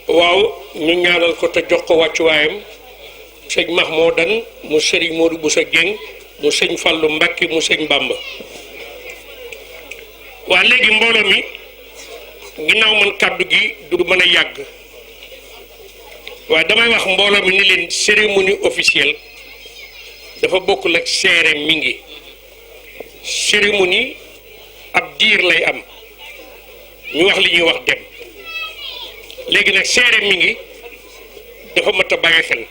waaw ñu ñaanal ko te jox ko wàccuwaayam sëñ Mahmoudan mu sëriñ Modou Bousso Dieng mu sëñ Fallou Mbacké mu sëñ Bamba. waa léegi mbooloo mi ginnaaw man kàddu gi du mën a yàgg waaye damay wax mbooloo mi ni leen cérémonie officielle dafa bokkul ak seere mi ngi cérémonie ab diir lay am ñu wax li ñuy wax dem léegi nag seere mi ngi dafa mat a bàyyi xel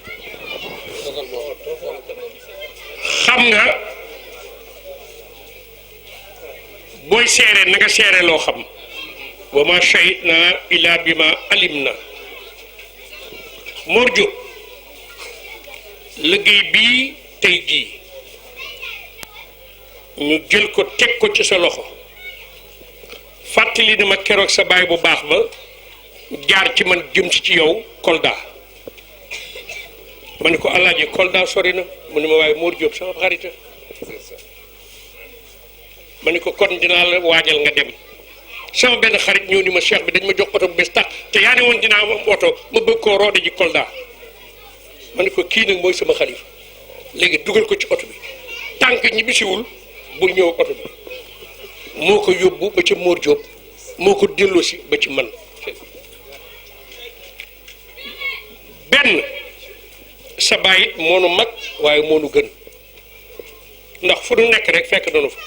xam nga booy seere na nga seere loo xam wa ma shahidna illa bi ma alim na Mor Diop liggéey bii tey jii ñu jël ko teg ko ci sa loxo fàttali ne ma keroog sa baay bu baax ba jaar ci man jëm ci yow Kolda ma ne ko alaaji Kolda sori na mu ne ma waaye Mor Diop sama xarita ma ne ko kon dinaa la waajal nga dem sama benn xarit ñëw ni ma cheikh bi dañ ma jox oto bu bees tax te yaa ne woon dinaa am oto ma bëgg koo roode ji Kolda ma ne ko kii nag mooy sama xalifa léegi dugal ko ci oto bi tànk ñibbisiwul bul ñëw oto bi moo ko yóbbu ba ci Mor Diop moo ko delloosi ba ci man benn sa baay it moo nu mag waaye moo nu gën ndax fu nu nekk rek fekk nanu fa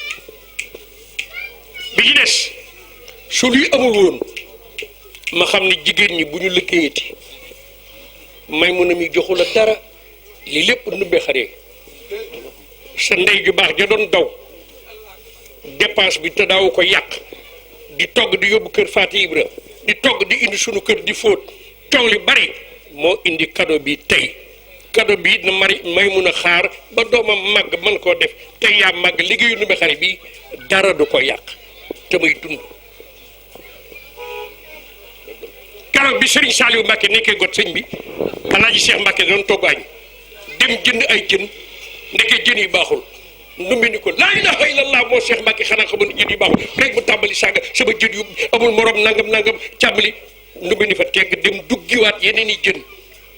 bi ci des su luy amul woon ma xam ne jigéen ñi bu ñu liggéeyati may mun a mi joxu la dara li lépp nubbee xaree sa ndey ju baax ja doon daw dépense bi te daawu ko yàq di togg di yóbbu kër Faati Ibra di togg di indi sunu kër di fóot coow li bari moo indi cadeau bi tey cadeau bi na may mun a xaar ba doomam màgg mën koo def tey yaa màgg liggéeyu nubbee xare bi dara du ko yàq te may dund keroog bi Serigne Saliou Mbacké nekkee got sëñ bi Alaaji Cheikh Mbacké doon togg añ dem jënd ay jën ndeke jën yi baaxul ndumbi ni ko laa ilaha illallah moo Cheikh Mbacké xanaa xamoon ne jën yi baaxul rek mu tàmbali saaga sama jën yu amul morom nangam càmbali ndumbi ni fa tegg dem duggiwaat yeneen i jën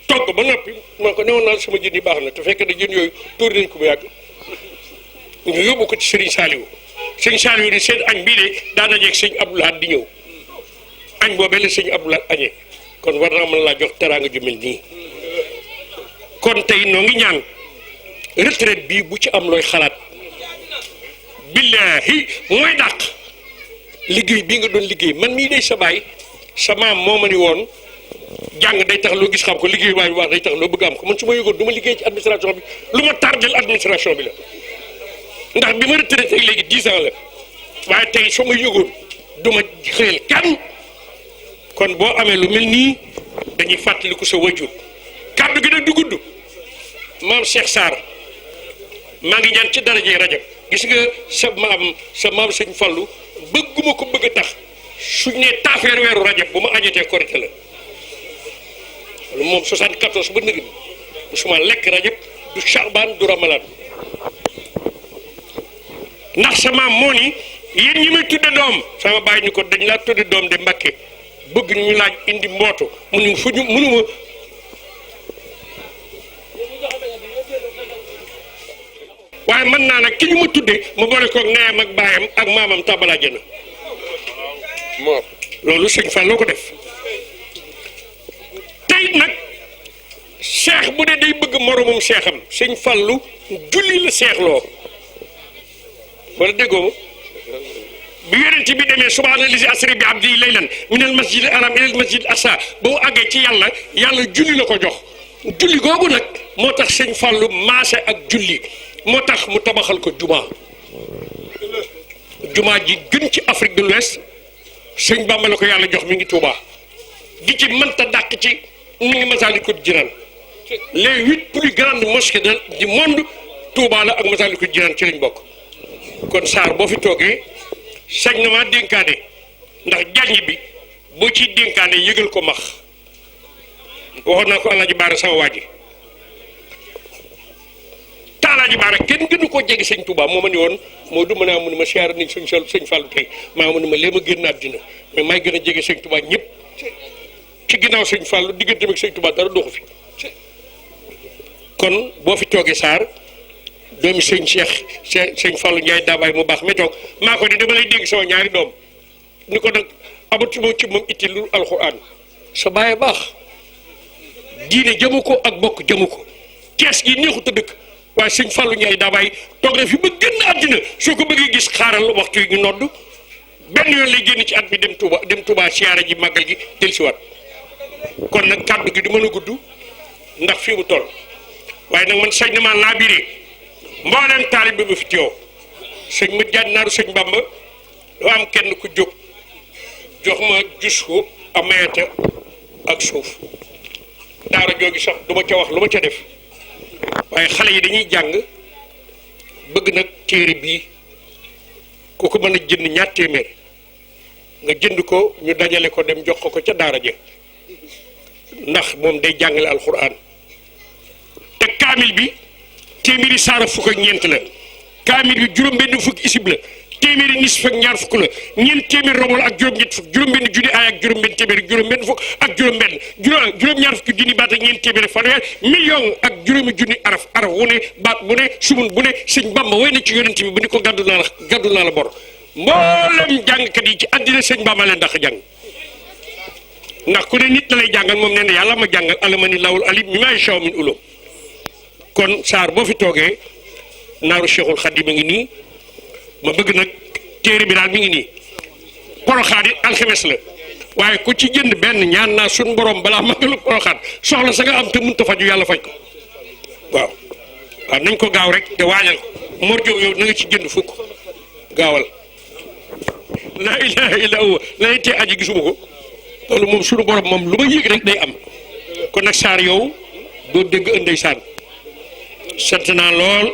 togg ba noppi maa ko newoon naa sama jën yi baax na te fekk na jën yooyu tuuri nañ ko bu yàgg ñu yóbbu ko ci Serigne Saliou ni seen añ bii de daana jeeg sëñ Abdoulaye di ñëw añ boobee la sëñ Abdoulaye añee kon war naa mën laa jox teraanga ju mel nii kon tey noo ngi ñaan retraite bii bu ci am looy xalaat billaahi mooy dàq liggéey bii nga doon liggéey man mii day sa baay sa maam moo ma ni woon jàng day tax loo gis xam ko liggéey waay bu baax day tax loo bëgg am ko man su ma yëgoon du ma liggéey ci administration bi lu ma tardel administration bi la ndax bi ma retraité léegi 10 ans la waaye tey soo ma yëgoon du ma xëyal kan kon boo amee lu mel nii dañuy fàttaliku sa wajur kàddu gi nag du gudd maam Cheikh Sarr maa ngi ñaan ci darajee rajab gis nga sa maam sëñ Fallu bëgguma ko bëgg a tax suñ ne taafeer weeru rajab bu ma añetee korite la lu moom 74 ba nëg bi bu suma lekk rajab du Chaabaan du Ramalaan ndax sa maam moo ni yéen ñi may tudde doom sama bàyyi ni ko dañ laa tudde doom de Mbàkke bëgg ñu laaj indi mbootu mënu fu ñu mënuma waaye mën naa nag ki ñu ma tudde ma boole koog ndeyam ak baayam ak maamam tàbbala jëna moo loolu sëñ Fallou ko def tey nag cheikh bu dee day bëgg moromum cheikham sëñ Fallou julli la seexloo wala déggoo ma bi yonent bi demee subhaana lazi asri bi abdi laylan min al masjid al haram ila al masjid al aqsa ba mu àggee ci yàlla julli la ko jox julli googu nag moo tax sëñ Fallou maase ak julli moo tax mu tabaxal ko jumaa ji gën ci Afrique de l'Ouest sëñ Bamba la ko yàlla jox mi ngi Touba gi ci mënta dàq ci mi ngi Masaalikul Jinaan les 8 plus grandes mosquées du monde Touba la ak Masaalikul Jinaan ci lañ bokk kon Sarr boo fi toogee sañ na maa dénkaane ndax jànj bi boo ciy dénkaane yëgal ko max waxoon naa ko Alaaji Baara sama waa ji te Alaaji Baara kenn gënu koo jege sëñ Touba moo ma ni woon moo du mën a mun ma siyaar nañ sëñ Fallou tey maa mu ne ma lee ma génn àddina mais may gën a jege sëñ Touba ñëpp ci ginnaaw sëñ Fallou diggante ak sëñ Touba dara doxu fi kon boo fi toogee Sarr doomi sëñ sëñ Fallou Ndiaye daabaay mu baax mi toog maa ko ni dama lay dégg sama ñaari doom ni ko nag amatu moom ci moom itti lu alxuraan sa bàyyi baax diine jëmu ko ak bokk jëmu ko kees gi neexut a dëkk waaye sëñ Fallou Ndiaye daabaay toog na fi ba génn àddina soo ko bëggee gis xaaral waxtu yi ñu nodd benn yoon lay génn ci at bi dem Touba siyaara ji màggal gi dellusiwaat kon nag kàddu gi du mën a gudd ndax fii mu toll waaye nag man sañ na maa laabiré mbooleem taalib bi fi teew sëñ ma jaan naaru sëñ Bamba dafa am kenn ku jóg jox ma jus ko amayata ak suuf daara joogi sax du ma ca wax lu ma ca def waaye xale yi dañuy jàng bëgg nag téere bii ku ko mën a jënd ñaar téeméer nga jënd ko ñu dajale ko dem jox ko ca daara ja ndax moom day jàngale alxuraan te kaamil bi téeméeri saara fukk ak ñeent la kaamil bi juróom-benn fukk isib la téeméeri nisf ak ñaar fukk la ñeent téeméer romb la ak juróom-ñett fukk juróom-benn junni aay ak juróom-benn téeméer juróom-benn fukk ak juróom-benn juróom-ñaar fukki junni baat ak ñeent téeméer fanweer million ak juróomi junni araf wu ne baat bu ne sumun bu ne sëñ Bamba way na ci yonent bi bu ni ko gàddu naa la bor mboolem jàngkat yi ci àddina sëñ Bamba leen ndax jàng ndax ku ne nit la lay jàngal moom nee na yàlla ma jàngal alamani lawul alim mi may shaw min ulum kon Sarr boo fi toogee naaru Cheikhul Khadim a ngi nii ma bëgg nag téere bi daal mi ngi nii Porokhane it alxames la waaye ku ci jënd benn ñaan naa suñ borom balaa magalu Porokhane soxla sa nga am te mënut a faju yàlla faj ko waaw nañ ko gaaw rek te waajal ko Mor Diop yow na nga ci jënd fukk gaawal laa ilaha illa huwa la tee aji gisuma ko loolu moom suñu borom moom lu ma yëg rek day am kon nag Sarr yow doo dégg ënday saan sant naa lool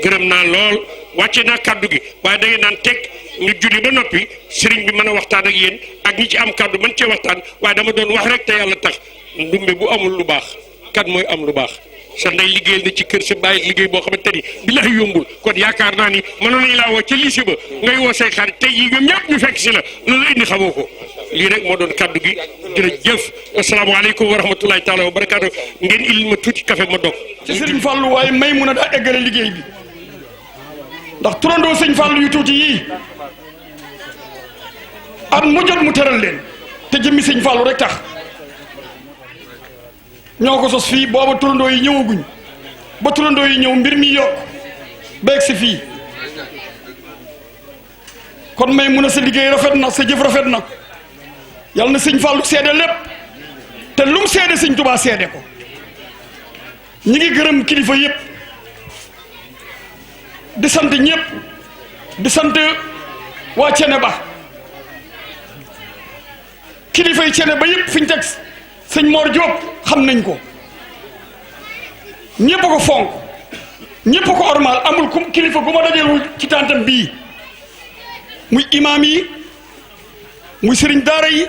gërëm naa lool wàcce naa kaddu gi waaye da ngeen naan teg ñu julli ba noppi sëriñ bi mën a waxtaan ak yéen ak ñi ci am kaddu mën cee waxtaan waaye dama doon wax rek te yàlla tax ndumbe bu amul lu baax kat mooy am lu baax sa ndey liggéeyal na ci kër sa bàyyi liggéey boo xamante ni billahi yombul kon yaakaar naa ni mënoon nañu laa woo ca lycée ba ngay woo say xarit tey yi ñoom ñëpp ñu fekk si la loolu indi xamoo ko lii rek moo doon kaddu gi jërëjëf asalaamaaleykum wa rahmatulahi taala wa barakaatu ngeen il ma tuuti café ma dog ci sëriñ Fallou waaye may mun a daa eggale liggéey bi ndax turandoo sëñ Fallou yu tuuti yii at mu jot mu tëral leen te jëmmi sëñ Fallou rek tax ñoo ko sos fii booba turandoo yi ñëwaguñ ba turandoo yi ñëw mbir mi yokk beeg si fii kon may mun a sa liggéey rafet na sa jëf rafet na yàlla na sëñ Fallou seede lépp te lum seede sëñ Touba seede ko ñi ngi gërëm kilifa yëpp di sant ñëpp di sant waa Ceneba kilifa yi Ceneba yëpp fi ñu teg sëñ Mor Diop xam nañ ko ñëpp a ko fonk ñëpp a ko ormal amul kilifa gu ma dajeelul ci tàntam bii muy imaam yi muy sëriñ daara yi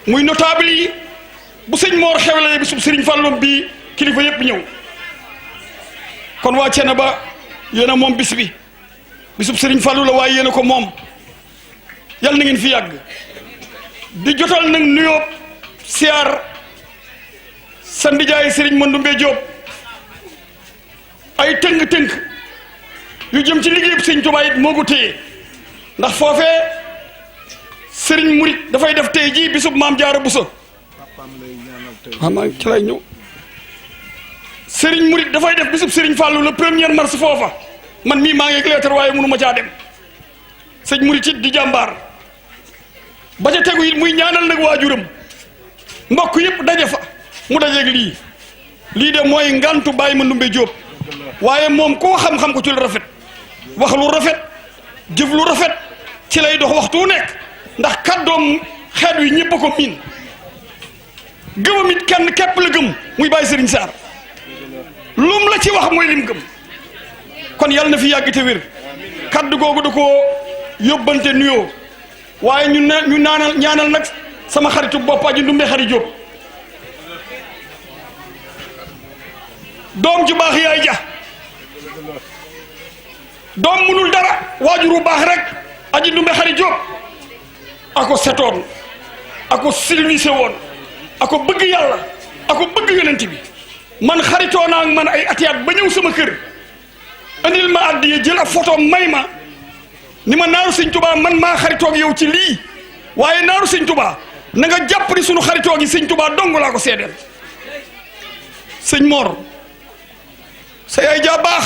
muy notable yi bu sëñ Mor xewlee bi sub sëriñ Fallou bii kilifa yëpp ñëw kon waa Ceneba yéen a moom bis bi bisub sëriñ Fallou la waaye yéen a ko moom yàlla na ngeen fi yàgg di jotal nag nuyoo siyaar sa ndijaay sëriñ Mandoumbe Diop ay tënk-tënk yu jëm ci liggéeyub sëñ Tuubaa it moo ko téye ndax foofee sëriñ Murit dafay def tey jii bisub maam Jaara Buso ci lay ñëw sëriñ Murit dafay def bisub sëriñ Fallou le 1er mars foofa man mii maa ngi ak leetar waaye mënu ma caa dem sëñ Murit it di jàmbaar ba ca tegu it muy ñaanal nag waajuram mbokk yëpp daje fa mu dajeeg lii de mooy ngantu Baye Mandoumbe Diop waaye moom koo xam-xam ko ci lu rafet wax lu rafet jëf lu rafet ci lay dox waxtu wu nekk ndax kàddoom xeet wi ñëpp a ko miin gëmam it kenn képp la gëm muy Baye Serigne Sarr lum la ci wax mooy lim gëm kon yàlla na fi yàgg te wér kaddu googu da koo yóbbante nuyoo waaye ñu ñaanal nag sama xaritu bopp aji Ndumbe Xari Diop doom ju baax yaay ja doom munul dara waajuru baax rek aji Ndumbe Xari Diop ako setoon ako silwise woon ako bëgg yàlla ako bëgg yonent bi man xaritoo naa ak man ay atiyaat ba ñëw sama kër andil ma addiya jël ab photo may ma ni ma naaru sëñ Tuubaa man maa xaritoog yow ci lii waaye naaru sëñ Tuubaa na nga jàpp ni sunu xaritoo gi sëñ Tuubaa dong laa ko seedeel sëñ Mor sa yaay jaa baax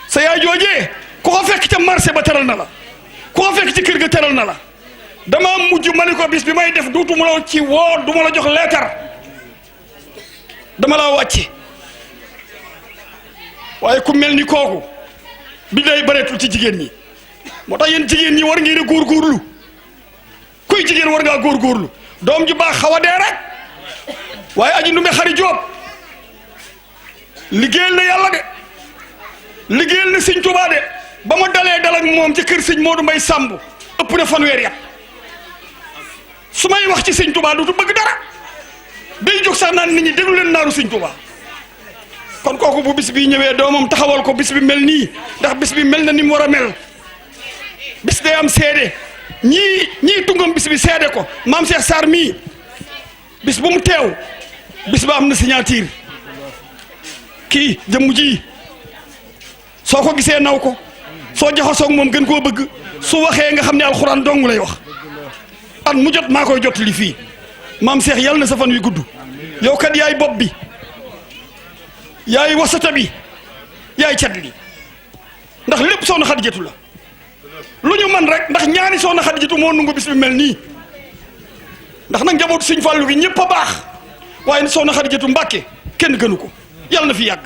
sa yaay joojee ku ko fekk ca marché ba teral na la ku ko fekk ci kër ga teral na la dama mujj ma ni ko bis bi may def duutu ma la ci woo du ma la jox leetar dama laa wàcce waaye ku mel ni kooku bi day bëreetul ci jigéen ñi moo tax yéen jigéen ñi war ngeen a góorgóorlu kuy jigéen war ngaa góorgóorlu doom ju baax xaw a dee rek waaye aji ndumbe xari Jóob liggéeyal na yàlla de liggéeyal na sëñ Tuubaa de ba ma dalee dal ak moom ci kër sëñ Moodu Mbay Sàmb ëpp na fanweeri at su may wax ci sëñ Tuubaa dutu bëgg dara day jóg sax naan nit ñi déglu leen naaru sëñ Tuubaa kon kooku bu bis bi ñëwee doomam taxawal ko bis bi mel nii ndax bis bi mel na ni mu war a mel bis day am seede ñii tungam bis bi seede ko maam Cheikh Sarr mii bis bu mu teew bis ba am na signature kii jëmm ji soo ko gisee naw ko soo jaxasoog moom gën koo bëgg su waxee nga xam ne alxuraan dong lay wax at mu jot maa koy jot li fii maam Cheikh yàlla na sa fan wi gudd yow kat yaay bopp bi yaay wasata bi yaay cat li ndax lépp soxna Xadijatu la lu ñu man rek ndax ñaani soxna Xadijatu moo nungu bis bi mel nii ndax nag njabootu sëñ Fàllu gi ñëpp a baax waaye soxna Xadijatu Mbàkke kenn gënu ko yàlla na fi yàgg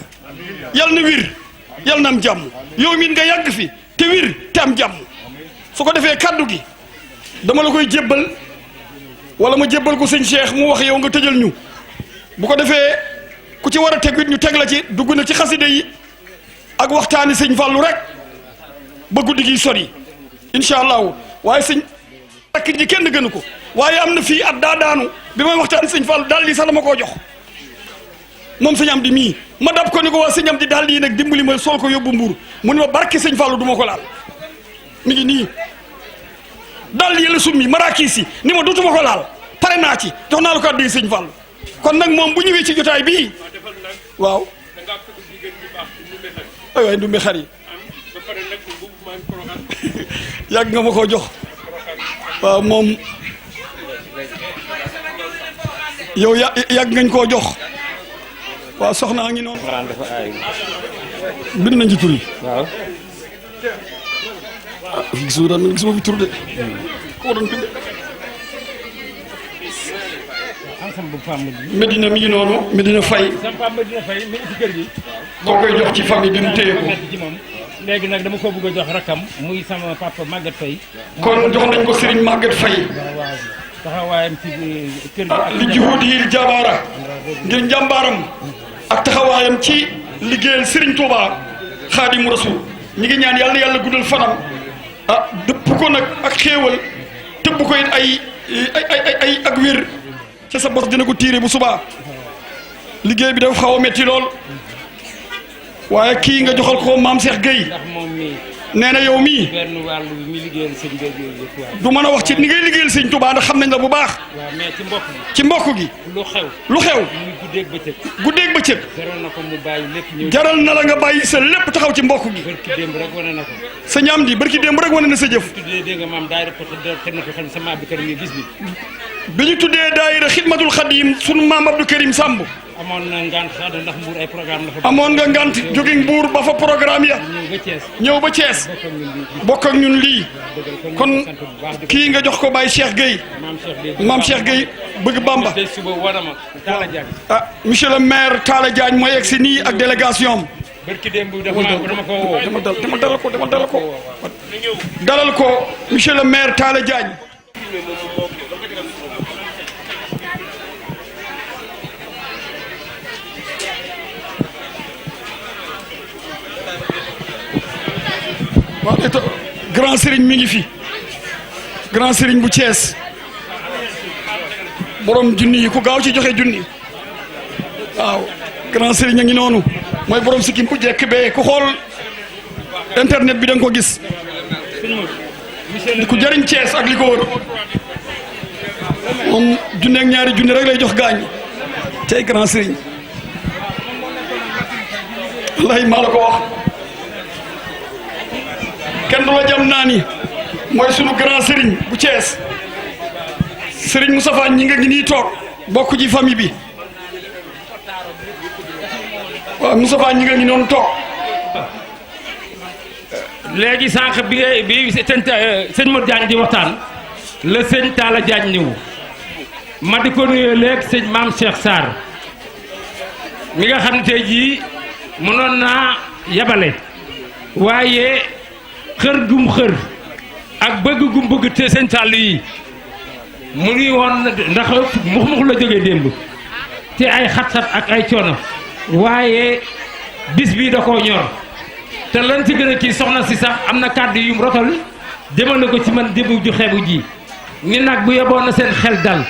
yàlla na wir yàlla na am jàmm yow miin nga yàgg fi te wir te am jàmm su ko defee kaddu gi dama la koy jébbal wala ma jébbal ko sëñ Cheikh mu wax yow nga tëjal ñu bu ko defee ku ci war a teg it ñu teg la ci dugg na ci xaside yi ak waxtaani sëñ Fàllu rek ba guddi gi sori incha allahu waaye sëñ rakk ji kenn gënu ko waaye am na fii at daa daanu bi may waxtaani sëñ Fàllu daal di sax dama koo jox moom sëñ am di mii ma dab ko ni ko waa sëñ am di daal di nag dimbali ma sol ko yóbbu mbuur mu ne ma barke sëñ Fàllu du ma ko laal mi ngi nii daal di la summi marakiis yi ni ma dootuma ko laal pare naa ci jox naa la ko addi sëñ Fàllu kon nag moom bu ñëwee ci jotaay bii waaw ay waay ndumbe xar yi yàgg nga ma koo jox waaw moom yow yàgg ngañ koo jox waaw soxna a ngi noonu bind nañ ci tur yi waaw gisuma fi tur de ko doon bind Medina mi ngi noonu Medina Faye koo koy jox ci famille bi mu téye ko léegi nag dama ko bëgg a jox rakam muy sama papa Maguette Faye kon jox nañ ko Serigne Maguette Faye waaw taxawaayam ci kër gi li juhudi yi jabaara ngir njàmbaaram ak taxawaayam ci liggéeyal Serigne Touba Xaadimu Rasuul ñi ngi ñaan yàlla yàlla guddal fanam dëpp ko nag ak xéewal tëbb ko it ay ak wér ca sa bos dina ko tiire bu subaa liggéey bi dafa xaw a metti lool waaye kii nga joxal ko maam Cheikh Gueye ndax moom mii nee na yow mii benn wàllu mi liggéeyal sëñ Gueye du mën a wax ci ni ngay liggéeyal sëñ Touba ndax xam nañ la bu baax waaw mais ci mbokk gi lu xew muy guddeeg bëccëg jaral na ko mu bàyyi lépp ñëw jaral na la nga bàyyi sa lépp taxaw ci mbokk gi barki démb rek wane na ko sa ñaam di barki démb rek wane na sa jëf tuddee dégg nga maam daayira teg na ko xam sama Abdou Karim bis bi ñu tuddee daayira xidmatul xadim sunu maam Abdou Karim Samb amoon na ngant sax ndax Mbour ay programme la fa amoon nga ngant jóge Mbour ba fa programme ya ñëw ba Thiès bokk ak ñun lii kon kii nga jox ko Baye Cheikh Gueye maam Cheikh Gueye bëgg Bamba monsieur le maire Talla Diagne mooy egg si nii ak délégation am dama dalal ko monsieur le maire Talla Diagne waaw grand Serigne mi ngi fi grand Serigne bu Thiès borom junni yi ku gaaw ci joxe junni waaw grand Serigne a ngi noonu mooy borom sikkim bu jekk bee ku xool internet bi da nga ko gis di ku jëriñ Thiès ak li ko wër moom junne ak ñaari junne rek lay jox gaañ cay grand sëriñ wallahi maa la ko wax kenn du la jam naa ni mooy sunu grand sëriñ bu Thiès sëriñ Moustapha ñi nga ngi nii toog bokk ci famille bi waaw Moustapha ñi nga ngi noonu toog léegi sànq bi sëñ Modou Diagne di waxtaan la sëñ Talla Diagne ñëw ma di ko nuyoo léegi sëñ Maam Cheikh Sarr mi nga xam ne tey jii mënoon naa yabale waaye xër gum xër ak bëgg gum bëgg te sëñ Talla yi mu ngi woon ndax mux la jógee démb te ay xat-xat ak ay coono waaye bis bii da koo ñor te lan ci gën a kii soxna si sax am na kàddu yu mu rotal jëmale ko ci man démb ju xeebu ji ni nag bu yeboon na seen xel dal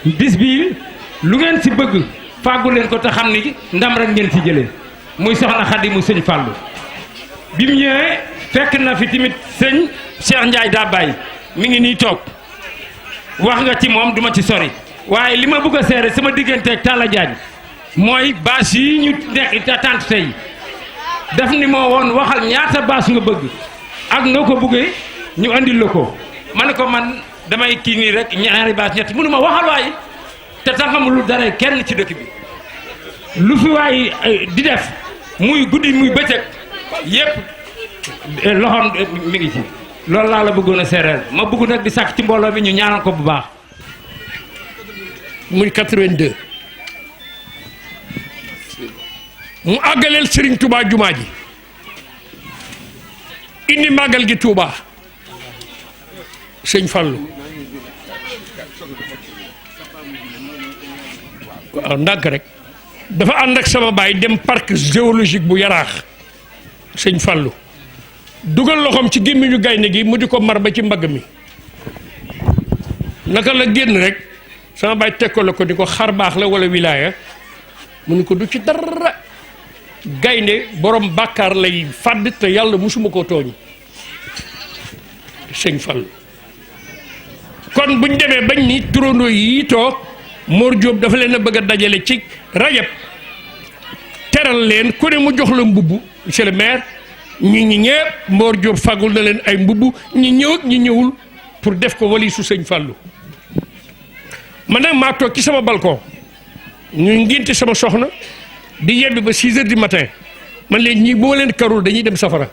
bis bii lu ngeen ci bëgg fàggu leen ko te xam ni ndam rek ngeen ci jëlee muy soxna Xadi mu sëñ Fallou bi mu ñëwee fekk na fi tamit sëñ Cheikh Ndiaye daa bàyyi mi ngi nii toog wax nga ci moom duma ci sori waaye li ma bëgg a seere sama diggante ak Talla Diagne mooy bâche yi ñu nekk te tant tey daf ni moo woon waxal ñaata bâche nga bëgg ak noo ko bëggee ñu andil la ko ma ne ko man damay kii nii rek ñaari bâche ñett mënu ma waxal waaye te taxamul lu dara kenn ci dëkk bi lu fi waay di def muy guddi muy bëccëg yépp loxoom mi ngi ci loolu laa la bëggoon a seereel ma bëgg nag di sàkk ci mbooloo bi ñu ñaanal ko bu baax. muy 82 mu àggaleel Serigne Touba jumaa ji indi màggal gi Touba sëñ Fallou waaw ndànk rek dafa ànd ak sama baay dem parc géologique bu Yaraax sëñ Fallou dugal loxoom ci gémmiñu gaynde gi mu di ko mar ba ci mbagg mi naka la génn rek sama baay tekkoo la ko ni ko xar baax la wala wilaaya mu ni ko du ci dara gaynde borom bàkkaar lay fàdd te yàlla musuma koo tooñ sëñ Fall kon buñ demee bañ ni turandoo yi toog Mor Diop dafa leen a bëgg a dajale ci rajab teral leen ku ne mu jox la mbubb monsieur le maire ñi ñëpp Mor Diop fagul na leen ay mbubb ñi ñëw ak ñi ñëwul pour def ko wali su sëñ Fallou man nag maa toog ci sama balcon ñu ngénte sama soxna di yebbi ba 6 heures du matin man leen ñii bu ma leen karul dañuy dem safara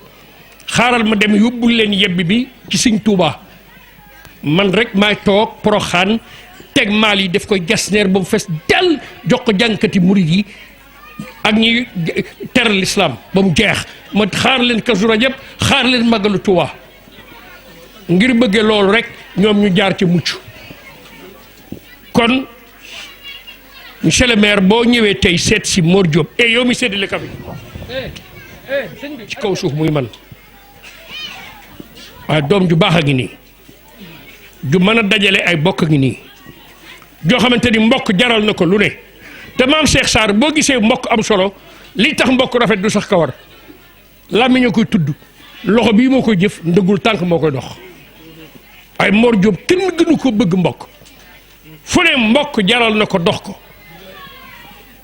xaaral ma dem yóbbul leen yebbi bi ci sëñ Touba man rek maay toog Poroxaan teg maal yi def ko jasneer ba mu fees dell jox ko jànkati murid yi ak ñi teral l'islam ba mu jeex ma xaar leen Kazu Rajab xaar leen Magalu Touba ngir bëgge loolu rek ñoom ñu jaar ci mucc kon monsieur le maire boo ñëwee tey seet si Mor Diop et yow mi séddale kafe ci kaw suuf muy man waaye doom ju baax a ngi nii ju mën a dajale ay bokk a ngi nii joo xamante ni mbokk jaral na ko lu ne te maam Cheikh Sarr boo gisee mbokk am solo li tax mbokk rafet du sax kawar làmmiñ a koy tudd loxo bii moo koy jëf ndëggul tànk moo koy dox ay Mor Diop kenn gënu ko bëgg mbokk fu ne mbokk jaral na ko dox ko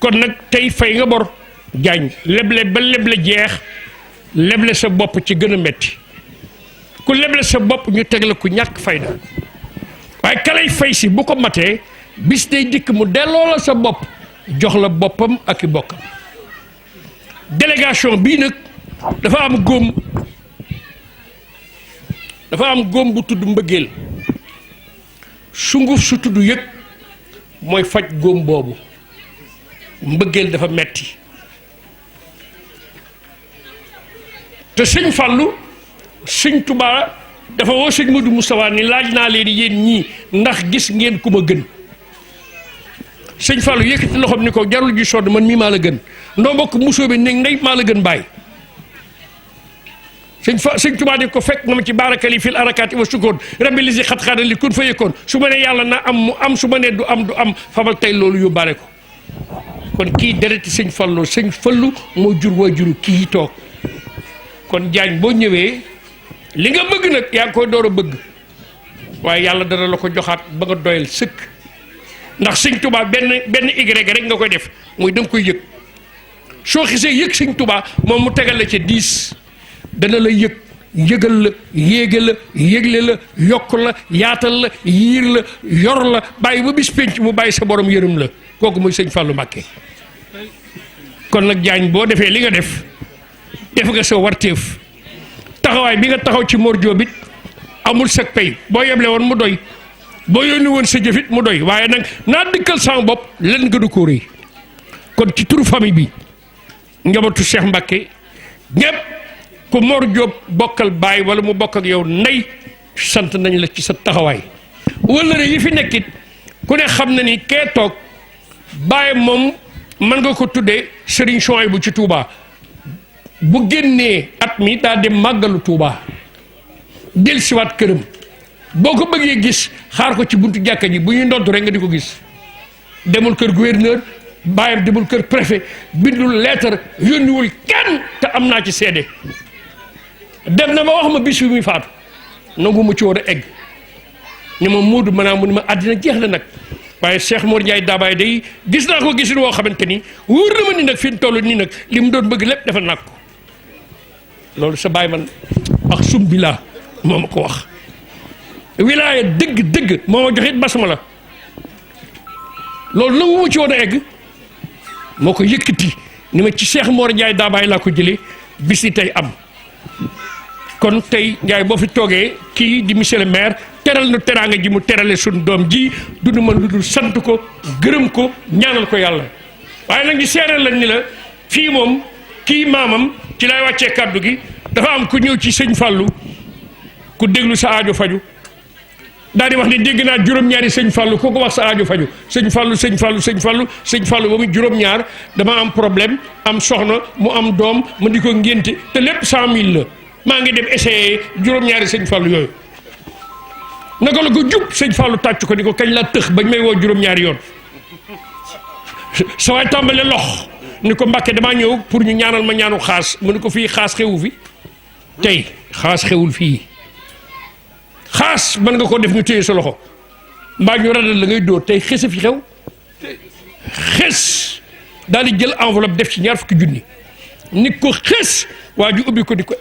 kon nag tey fay nga bor jaañ leble ba leble jeex leble sa bopp ci gën a metti ku leble sa bopp ñu teg la ku ñàkk fayda waaye kalay fay si bu ko matee bis day dikk mu delloo la sa bopp jox la boppam ak i bokkam délégation bii nag dafa am góom bu tudd mbëggeel sunguf su tudd yëg mooy faj góom boobu mbëggeel dafa metti te sëñ Fallou sëñ Touba dafa woo sëñ Modou Moustapha ni laaj naa leen yéen ñii ndax gis ngeen ku ma gën sëñ Fallou yëkkati loxoom ni ko jarul ji sodd man mii maa la gën ndoo mbokk musoo bi nekk ndey maa la gën bàyyi sëñ Touba di ko fekk nga ma ci baarakali fil arakaati wa sukkoon rabbi li si xat-xaana li kun fa yëkkoon su ma ne yàlla na am mu am su ma ne du am fabal tey loolu yóbbaale ko kon kii dereti sëñ Fallou moo jur waajuru kii toog kon jaañ boo ñëwee li nga bëgg nag yaa ngi koy door a bëgg waaye yàlla dana la ko joxaat ba nga doyal sëkk ndax sëñ Touba benn Y rek nga koy def muy da nga koy yëg soo xisee yëg sëñ Touba moom mu tegal la ca 10 dana la yëg yëgal la yéege la yégle la yokk la yaatal la yiir la yor la bàyyi ba bis penc mu bàyyi sa borom yërëm la kooku muy sëñ Fallou Mbacké kon nag Diagne boo defee li nga def nga sa warteef taxawaay bi nga taxaw ci Mor Diop it amul sag pay boo yeble woon mu doy boo yónni woon sa jëfit mu doy waaye nag naa dëkkal sama bopp len gënu ko rëy kon ci turu famille bi njabootu Cheikh Mbacké ñëpp ku Mor Diop bokkal baay wala mu bokk ak yow ndey sant nañ la ci sa taxawaay wala yi fi nekkit ku ne xam na ni kee toog baay moom mën nga ko tuddee Serigne Souhaïbou ci Touba bu génnee at mi daa dem màggalu Touba dellusiwaat këram boo ko bëggee gis xaar ko ci buntu jàkka ji bu ñuy ndodd rek nga di ko gis demul kër gouverneur baayam demul kër préfet bindul lettre yónniwul kenn te am naa ci seede dem na ba wax ma bis bi muy faatu nangu mu ci war a egg ni ma muudu maanaam mu ni ma àddina jeex na nag waaye Cheikh Mor Ndiaye Dabaye day gis naa ko gisin woo xamante ni wóor na ma ni nag fi mu toll nii nag li mu doon bëgg lépp defal naa ko loolu sa baay man ak sum bi laa moo ma ko wax wilaaya dëgg moo ma joxit basma la loolu nangu mu ci war a egg moo ko yëkkati ni ma ci Cheikh Mor Ndiaye Dabaye laa ko jëlee bis ni tey am kon tey Ndiaye boo fi toogee kii di monsieur le maire teral nu teraanga ji mu terale suñ doom ji dunu mën lu dul sant ko gërëm ko ñaanal ko yàlla waaye nag ñu seeral lañ ni la fii moom kii maamam ci lay wàccee kàddu gi dafa am ku ñëw ci sëñ Fallou ku déglu sa aajo faju daal di wax ni dégg naa juróom-ñaari sëñ Fallou kooku wax sa aajo faju sëñ Fallou ba mu juróom-ñaar dama am problème am soxna mu am doom ma di ko ngénte te lépp 100 000 la maa ngi dem essayer juróom-ñaari sëñ Fallou yooyu naka la ko jub sëñ Fallou tàcc ko ni ko kañ laa tëx bañ may woo juróom-ñaari yoon sa waay tàmbale lox ni ko Mbàkke damaa ñëw pour ñu ñaanal ma ñaanu xaas mu ni ko fii xaas xewu fi tey xaas xewul fii xaas mën nga ko def ñu téye sa loxo mbaa ñu radal la ngay dóor tey xese fi xew xes daal di jël enveloppe def ci 20 000 ni ko xes waa ju ubbi ko di ko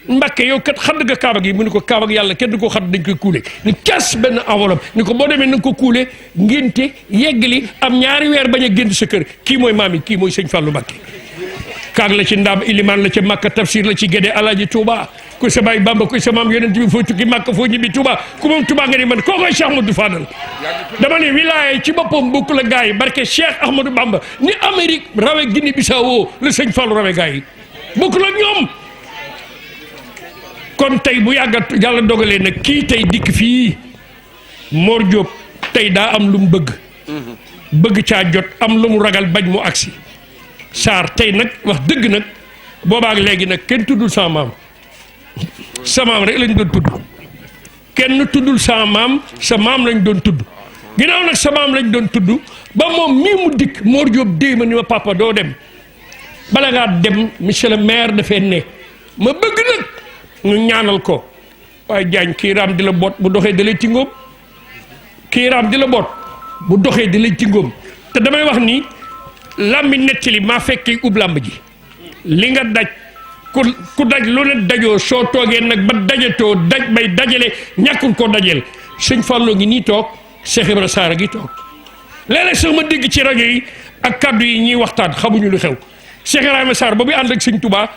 Mbàkke yow kat xadd nga kaaba gi mu ni ko kaaba gi yàlla kenn du ko xadd dañ koy kuule ni cas benn enveloppe ni ko boo demee na nga ko kuule ngénte yeggali am 2 weer bañ a génn sa kër kii mooy maam yi kii mooy sëñ Fallou Mbàkke kaag la ci ndaam ilimaan la ci Makka tafsir la ci Gédé Alaaji Touba ku sa baay Bamba ku sa maam yonent bi foo tukki Makka foo ñibbi Touba ku moom Touba nga ni man koo koy Cheikh Ahmadou Fadal dama ne wilaaya ci boppam bokk la gars yi barke Cheikh Ahmadou Bamba ni Amérique rawe Guinée Bissau la sëñ Fallou rawe gars yi bokk la ñoom kon tey bu yàggat yàlla dogalee nag kii tey dikk fii Mor Diop tey daa am lu mu bëgg caa jot am lu mu ragal bañ mu agsi Sarr tey nag wax dëgg nag boobaak léegi nag kenn tuddul sa maam rek lañ doon tudd kenn tuddul sa maam lañ doon tudd ginnaaw nag sa maam lañ doon tudd ba moom mii mu dikk Mor Diop déy ma ni ma papa doo dem bala ngaa dem monsieur le maire dafee ne ma bëgg nag ñu ñaanal ko waaye Diagne kii raam di la boot bu doxee da lay tingóom kii raam di la boot bu doxee da lay tingóom te damay wax ni làmbi nettali maa fekkee ub làmb ji li nga daj ku daj lu ne dajoo soo toogee nag ba dajatoo daj bay dajale ñàkkul koo dajeel sëñ Fallou ngi nii toog Cheikh Ibra Sarr ngi toog léeg-léeg sax ma dégg ci rajo yi ak kaddu yi ñuy waxtaan xamuñu lu xew Cheikh Ibrahima Sarr ba muy ànd ak sëñ Touba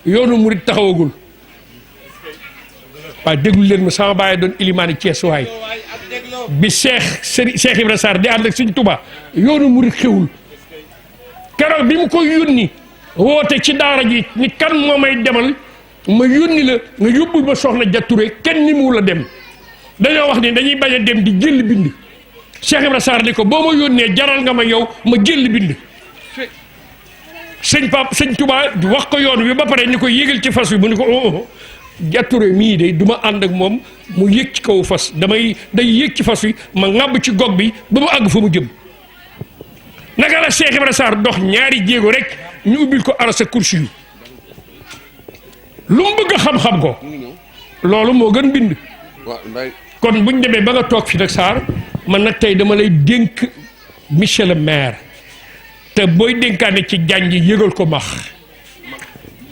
yoonu murit taxawagul waaye déglu leen ma sama baay doon ilimaani Cees waay bi Cheikh Ibra Sarr di ànd ak sëñ Touba yoonu murit xewul keroog bi mu koy yónni woote ci daara ji ni kan moo may demal ma yónni la nga yóbbul ma soxna Jature kenn ni mu la dem dañoo wax ni dañuy bañ a dem di jël bind Cheikh Ibra Sarr ni ko boo ma yónnee jaral nga ma yow ma jël bind sëñ Touba wax ko yoon wi ba pare ni ko yégal ci fas wi mu ni ko Jature mii de du ma ànd ak moom mu yéeg ci kaw fas day yéeg ci fas wi ma ŋàbb ci gog bi ba mu àgg fa mu jëm naka la Cheikh Ibra Sarr dox 2 jéego rek ñu ubbil ko arasa kursi yu lu mu bëgg a xam-xam ko loolu moo gën bind kon buñ demee ba nga toog fi nag Sarr man nag tey dama lay dénk monsieur le maire te booy dénkaane ci jànj yëgal ko max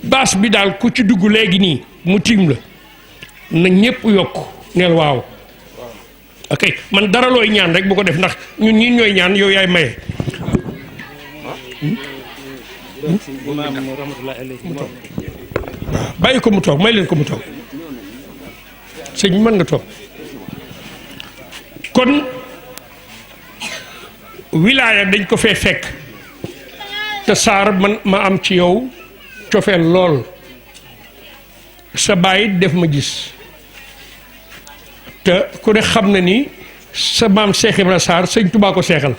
baas bi daal ku ci dugg léegi nii mu tiim la na ñépp yokk neel waaw ok man dara looy ñaan rek bu ko def ndax ñun ñi ñooy ñaan yow yaay maye bàyyi ko mu toog may leen ko mu toog sëñ bi mën nga toog kon wilaaya dañ ko fee fekk te Sarr man ma am ci yow cofeel lool sa baay def ma gis te ku ne xam na ni sa maam Cheikh Ibra Sarr sëñ Touba ko seexal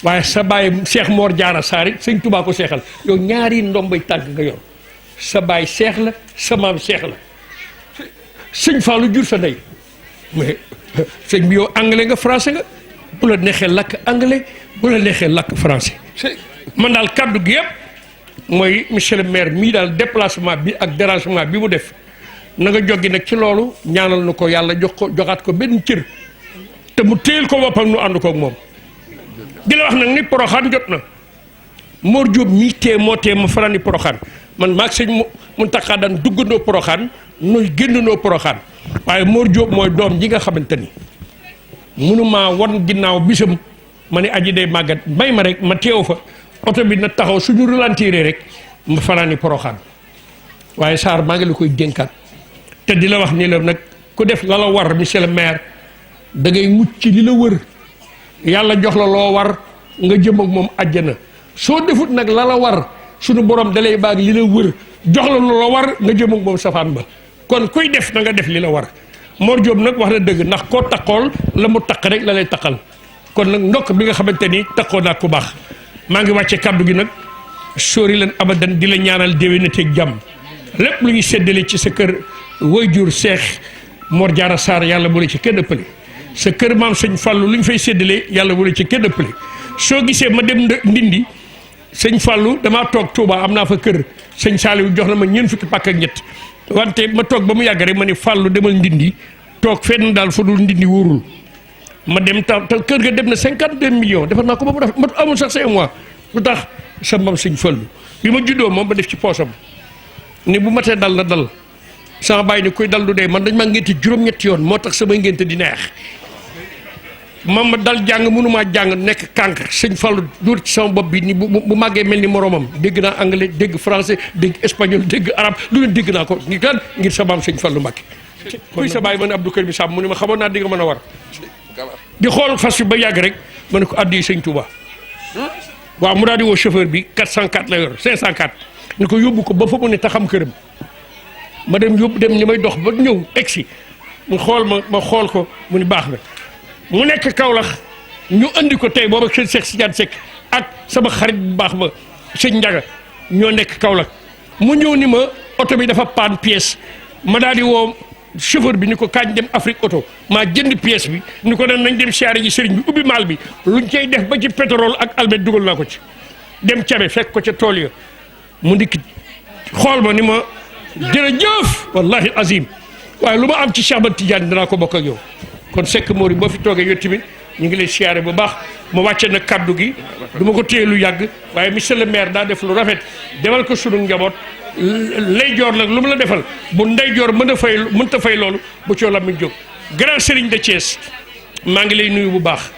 waaye sa baay Cheikh Mor Diarra Sarr it sëñ Touba ko seexal yow ñaari ndombay tàgg nga yor sa baay seex la sa maam seex la sëñ Fallou jur sa ndey mais sëñ bi yow anglais nga français nga bu la neexee lakk anglais bu la neexee lakk français man daal kaddu gi yëpp mooy monsieur le maire mii daal déplacement bi ak dérangement bi mu def na nga joggi nag ci loolu ñaanal na ko yàlla joxaat ko benn cër te mu téyel ko boppam nu ànd koog moom di la wax nag ni poroxaan jot na Mor Diop mii tee moo tee ma farani poroxaan man maag sëñ Mountakha daan duggandoo poroxaan nuy génnandoo poroxaan waaye Mor Diop mooy doom ji nga xamante ni mënumaa wan ginnaaw bisam ma ne aji day màggat may ma rek ma teew fa oto bi na taxaw suñu ralentiré rek ma fanaani poroxaan waaye Sarr maa ngi la koy dénkaat te di la wax ni la nag ku def la la war monsieur le maire da ngay mucc ci li la wër yàlla jox la loo war nga jëm ak moom àjjana soo defut nag la la war suñu borom dalay baag li la wër jox la loo war nga jëm ak moom safaan ba kon kuy def na nga def li la war Mor Diop nag wax na dëgg ndax koo taqool la mu taq rek la lay taqal kon nag ndokk bi nga xamante ni taqoo naa ku baax maa ngi wàcce kaddu gi nag sóori leen abadan di la ñaanal déwénateeg jàmm lépp lu ñuy séddale ci sa kër waajur Cheikh Mor Diarra Sarr yàlla bu la ci kenn ëppale sa kër maam sëñ Fallou lu ñu fay séddale yàlla bu la ci kenn ëppale soo gisee ma dem ndindi sëñ Fallou damaa toog Touba am naa fa kër sëñ Saliou jox na ma ñeent fukki pàkk ak ñett wante ma toog ba mu yàgg rek ma ne Fallou demal ndindi toog fenn daal fa dul ndindi wóorul ma dem ta kër ga dem na 52 millions defar naa ko ba mu def ma amul sax 5 mois lu tax sa mam sëñ Fallou bi ma juddoo moom ba def ci poosam ni bu matee dal na dal sama bàyyi ni kuy dal du dee man dañ ma ngénte juróom-ñetti yoon moo tax samay ngénte di neex ma dal jàng mënumaa jàng nekk kànk sëñ Fallou duur ci sama bopp bi ni bu màggee mel ni moromam dégg naa anglais dégg français dégg espagnol dégg arabe lu leen dégg naa ko ngir kan ngir sa maam sëñ Fallou Mbacké kuy sa bàyyi ma ne Abdou Karim Samb mu ne ma xamoon naa di nga mën a war di xool fas bi ba yàgg rek ma ne ko addi sëñ Touba waaw mu daal di woo chauffeur bi 404 la yor 504 ni ko yóbbu ko ba fa mu ne taxam këram ma dem yóbbu dem li may dox ba ñëw egsi mu xool ma xool ko mu ni baax na mu nekk Kaolack ñu andi ko tey booba sëñ Cheikh Sidiane Seck ak sama xarit bu baax ba sëñ Ndiaga ñoo nekk Kaolack mu ñëw ni ma oto bi dafa paan pièce ma daal di woo chauffeur bi ni ko kañ dem Afrique oto maa jënd pièce bi ni ko nan nañ dem siyaare ji sëriñ bi ubbi maal bi luñ cay def ba ci pétrole ak almet dugal naa ko ci dem cabe fekk ko ca tool ya mu ndikki xool ma ni ma jërëjëf wallahi azim waaye lu ma am ci Cheikh Ahmad Tidiane danaa ko bokk ak yow kon Seck Mori boo fi toogee yow tamit ñu ngi lay siyaare bu baax ma wàcce na kaddu gi du ma ko téye lu yàgg waaye monsieur le maire daa def lu rafet demal ko sunu njaboot lay joor nag lu mu la defal bu ndey joor mënta fay loolu bu coo la mi jóg grand serigne de Thiès maa ngi lay nuyu bu baax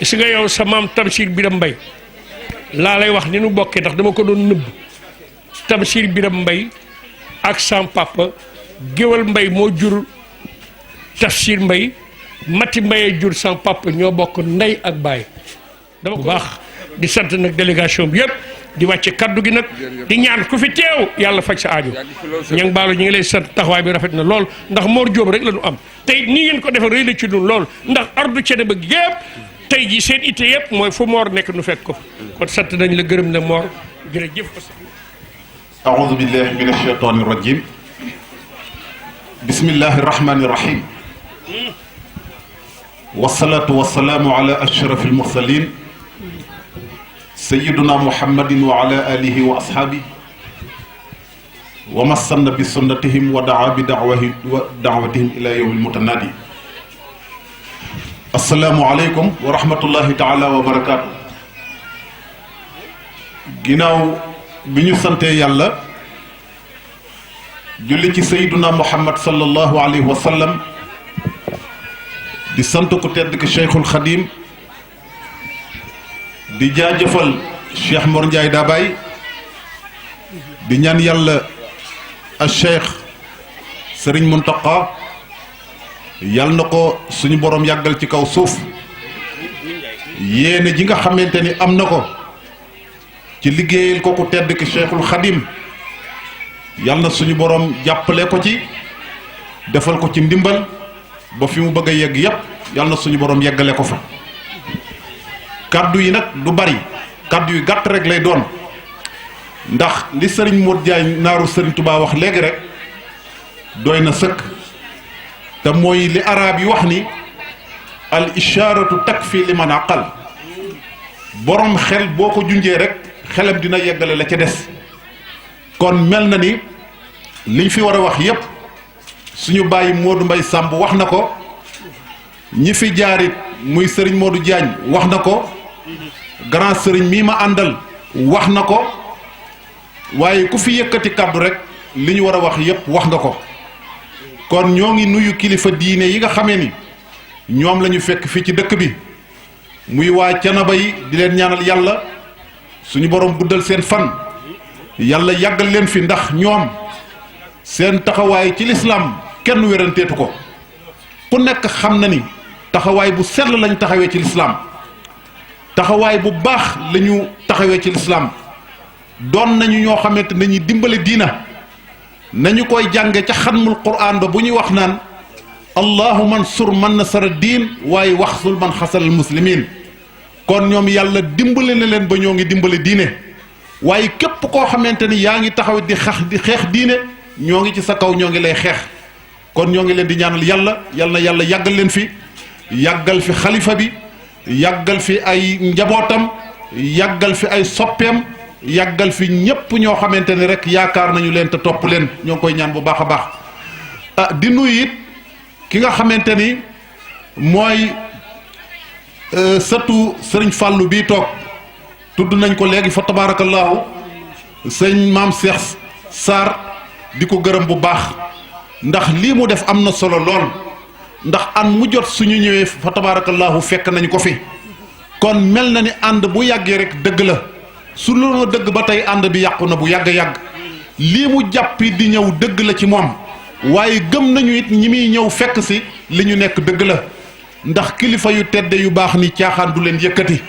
si nga yow sa maam Tamsir Biram Mbay laa lay wax ni nu bokkee ndax dama ko doon nëbb Tamsir Biram Mbay ak sam papa géwal Mbay moo jur Tafsir Mbay Mati Mbaye jur sam papa ñoo bokk ndey ak baay dama bu baax di sant nag délégation bi yëpp di wàcce kaddu gi nag di ñaan ku fi teew yàlla faj sa aajo ñang baalo ñu ngi lay sant taxawaay bi rafet na lool ndax Mor Diop rek la ñu am tey nii ngeen ko defal rëy na ci ñun lool ndax ardu cene ba yëpp tey ji seen itte yëpp mooy fu Mor nekk nu fekk ko kon sant nañ la gërëm na Mor jërëjëf. أعوذ بالله من الشيطان الرجيم بسم الله الرحمن الرحيم والصلاة والسلام على أشرف المرسلين سيدنا محمد وعلى آله وأصحابه ومن سن بسنتهم ودعا بدعوتهم إلى يوم المتنادي asalaamualeykum wa rahmatullahi taala wa barakaatu. ginnaaw bi ñu santee yàlla julli ci sayduna muhammad sallallahu alayhi wa sallam di sant ku tedd ki cheikhul xadim di jaajëfal cheikh Mor Ndiaye Dabaye di ñaan yàlla a cheikh Serigne Mountakha yàlla na ko suñu borom yàggal ci kaw suuf yéene ji nga xamante ni am na ko ci liggéeyal ko ku tedd ki cheikhul xadim yàlla na suñu borom jàppale ko ci defal ko ci ndimbal ba fi mu bëgg a yegg yépp yàlla na suñu borom yeggale ko fa. kaddu yi nag du bari kaddu yu gàtt rek lay doon ndax li sëriñ Modou Diagne naaru sëriñ Touba wax léegi rek doy na sëkk te mooy li arab yi wax ni al isharatu takfi liman aqal borom xel boo ko junjee rek xelam dina yeggale la ca des. kon mel na ni liñ fi war a wax yépp suñu bàyyi Modou Mbaye Samb wax na ko ñi fi jaarit muy sëriñ Modou Diagne wax na ko grand sëriñ mii ma àndal wax na ko waaye ku fi yëkkati kàddu rek li ñu war a wax yépp wax nga ko. kon ñoo ngi nuyu kilifa diine yi nga xamee ni ñoom la ñu fekk fii ci dëkk bi muy waa Canaba yi di leen ñaanal yàlla suñu borom guddal seen fan yàlla yàggal leen fi ndax ñoom seen taxawaay ci lislaam kenn wéranteetu ko ku nekk xam na ni taxawaay bu sell lañ taxawee ci lislaam taxawaay bu baax la ñu taxawee ci lislaam doon nañu ñoo xamante nañuy dimbale diina nañu koy jànge ca xatmul quraan ba bu ñuy wax naan allahumma ansur man nasara diin waaye waxsul man xasalal muslimin kon ñoom yàlla dimbale na leen ba ñoo ngi dimbale diine waaye képp koo xamante ni yaa ngi taxaw di xeex diine ñoo ngi ci sa kaw ñoo ngi lay xeex kon ñoo ngi leen di ñaanal yàlla na yàlla yàggal leen fi yàggal fi xalifa bi yàggal fi ay njabootam yàggal fi ay soppeem yàggal fi ñépp ñoo xamante ni rek yaakaar nañu leen te topp leen ñoo ngi koy ñaan bu baax a baax di nuyu it ki nga xamante ni mooy sëtu sëriñ Fàllu bii toog tudd nañ ko léegi fa tabaarakallaahu sëñ maam Cheikh Sarr di ko gërëm bu baax ndax lii mu def am na solo lool ndax an mu jot suñu ñëwee fa tabaarakallaahu fekk nañ ko fi kon mel na ni ànd bu yàggee rek dëgg la su loolu dëgg ba tey ànd bi yàqu na bu yàgg-yàgg lii mu jàppi di ñëw dëgg la ci moom waaye gëm nañu it ñi muy ñëw fekk si li ñu nekk dëgg la ndax kilifa yu tedde yu baax ni caaxaan du leen yëkkati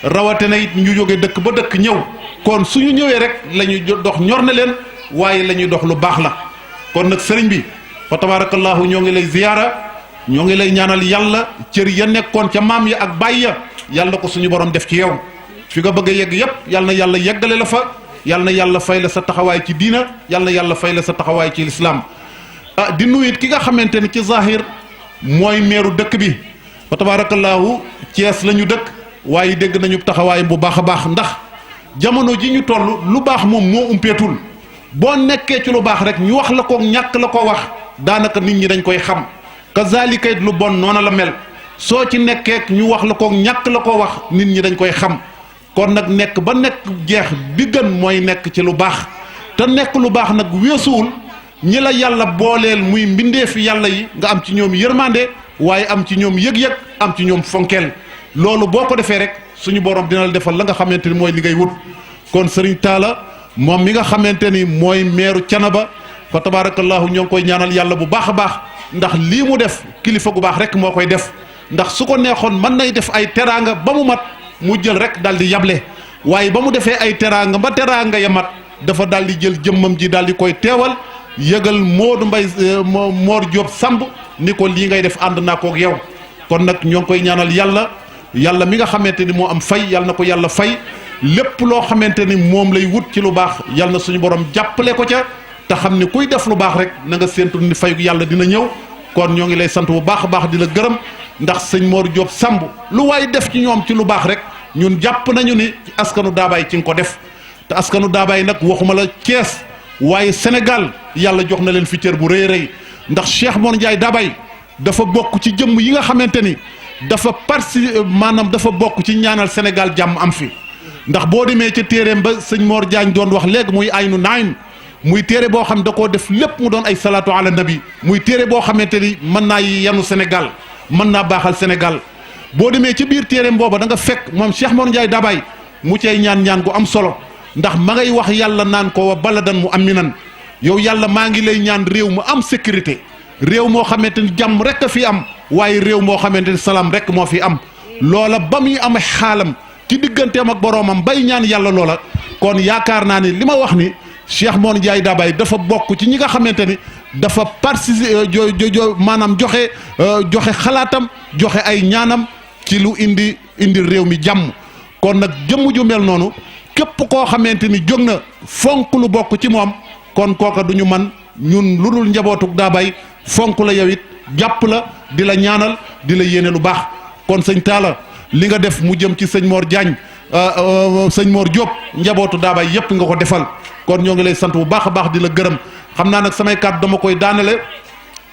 rawate na it ñu jóge dëkk ba dëkk ñëw kon suñu ñëwee rek la ñuy dox ñor na leen waaye la ñuy dox lu baax la kon nag sëriñ bi fa tabaarakallaahu ñoo ngi lay ziyaara ñoo ngi lay ñaanal yàlla cër ya nekkoon ca maam ya ak baay ya yàlla ko suñu borom def ci yow fi nga bëgg a yegg yépp yàlla na yàlla yeggale la fa yàlla na yàlla fay la sa taxawaay ci diina yàlla na yàlla fay la sa taxawaay ci lislaam di nuyu it ki nga xamante ni ci zahir mooy meeru dëkk bi fa tabaarakallaahu Cees la ñu dëkk waaye dégg nañu taxawaay bu baax a baax ndax jamono ji ñu toll lu baax moom moo umpeetul boo nekkee ci lu baax rek ñu wax la ko ñàkk la ko wax daanaka nit ñi dañ koy xam kazaalika it lu bon noona la mel soo ci nekkee ñu wax la ko ñàkk la ko wax nit ñi dañ koy xam kon nag nekk ba nekk jeex bi gën mooy nekk ci lu baax te nekk lu baax nag weesuwul ñi la yàlla booleel muy mbindeefi yàlla yi nga am ci ñoom yërmande waaye am ci ñoom yëg-yëg am ci ñoom fonkeel loolu boo ko defee rek suñu borom dina la defal la nga xamante ni mooy li ngay wut kon sëriñ Talla moom mi nga xamante ni mooy meeru Canaba fa tabaarakallaahu ñoo ngi koy ñaanal yàlla bu baax a baax ndax lii mu def kilifa gu baax rek moo koy def ndax su ko neexoon mën nay def ay teraanga ba mu mat mu jël rek daal di yable waaye ba mu defee ay teraanga ba teraanga ya mat dafa daal di jël jëmmam ji daal di koy teewal yëgal Modou Mbaye Mor Diop Samb ni ko lii ngay def ànd naa kook yow kon nag ñoo ngi koy ñaanal yàlla mi nga xamante ni moo am fay yàlla na ko yàlla fay lépp loo xamante ni moom lay wut ci lu baax yàlla na suñu borom jàppale ko ca te xam ni kuy def lu baax rek na nga séentu ni fay yàlla dina ñëw kon ñoo ngi lay sant bu baax a baax di la gërëm ndax sëñ Mor Diop Samb lu waay def ci ñoom ci lu baax rek ñun jàpp nañu ni ci askanu Daabaay ci nga ko def te askanu Daabaay nag waxuma la Thiès waaye Sénégal yàlla jox na leen fi cër bu rëy rëy ndax Cheikh Mor Ndiaye Daabaay dafa bokk ci jëmm yi nga xamante ni dafa maanaam dafa bokk ci ñaanal Sénégal jàmm am fi ndax boo demee ca téeréem ba sëñ Mor Diagne doon wax léegi muy aynu naim muy téere boo xam da koo def lépp mu doon ay salaatu ala nabi muy téere boo xamante ni mën naa yanu Sénégal mën naa baaxal Sénégal boo demee ci biir téeréem booba da nga fekk moom Cheikh Mor Ndiaye Dabaye mu cay ñaan gu am solo ndax ma ngay wax yàlla naan ko wa baladan mu aminan yow yàlla maa ngi lay ñaan réew mu am sécurité réew moo xamante ni jàmm rek a fi am waaye réew moo xamante ni salaam rek moo fi am loola ba muy am xaalam ci digganteem ak boroomam bay ñaan yàlla loola kon yaakaar naa ni li ma wax ni Cheikh Mor Ndiaye Dabaye dafa bokk ci ñi nga xamante ni dafa maanaam joxe xalaatam joxe ay ñaanam ci lu indi réew mi jàmm kon nag jëmm ju mel noonu képp koo xamante ni jóg na fonk lu bokk ci moom kon kooka du ñu man ñun lu dul njabootuk Dabaye fonk la yow it jàpp la di la ñaanal di la yéene lu baax kon sëñ Talla li nga def mu jëm ci sëñ Mor Diagne sëñ Mor Diop njabootu Dabaye yépp nga ko defal kon ñoo ngi lay sant bu baax a baax di la gërëm xam naa nag samay kàddu dama koy daanele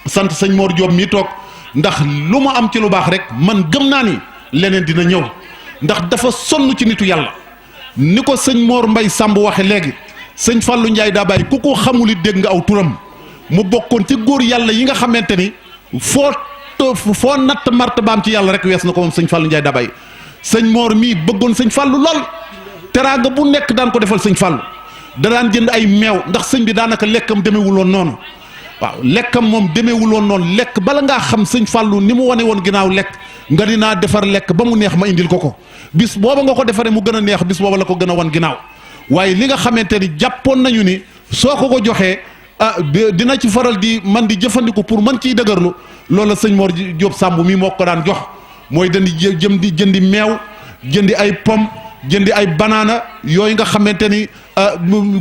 sant sëñ Mor Diop mii toog ndax lu ma am ci lu baax rek man gëm naa ni leneen dina ñëw ndax dafa sonn ci nitu yàlla ni ko sëñ Mor Mbay Samb waxe léegi sëñ Fallou Ndiaye Dabaye ku ko xamul it dégg nga aw turam mu bokkoon ci góor yàlla yi nga xamante ni foo natt martabaam ci yàlla rek wees na ko moom sëñ Fallou Ndiaye Dabaye sëñ Mor mii bëggoon sëñ Fallou lool teraanga bu nekk daan ko defal sëñ Fallou da daan jënd ay meew ndax sëñ bi daanaka lekkam demeewuloon noonu waaw lekkam moom demeewuloon noonu lekk bala ngaa xam sëñ Fallou ni mu wane woon ginnaaw lekk nga dinaa defar lekk ba mu neex ma indil ko bis booba nga ko defaree mu gën a neex bis booba la ko gën a wan ginnaaw waaye li nga xamante ni jàppoon nañu ni soo ko joxee dina ci faral di man di jëfandiku pour man ciy dëgërlu loolu la sëñ Mor Diop Samb mii moo ko daan jox mooy dañuy jëndi meew jëndi ay pomme jëndi ay banaana yooyu nga xamante ni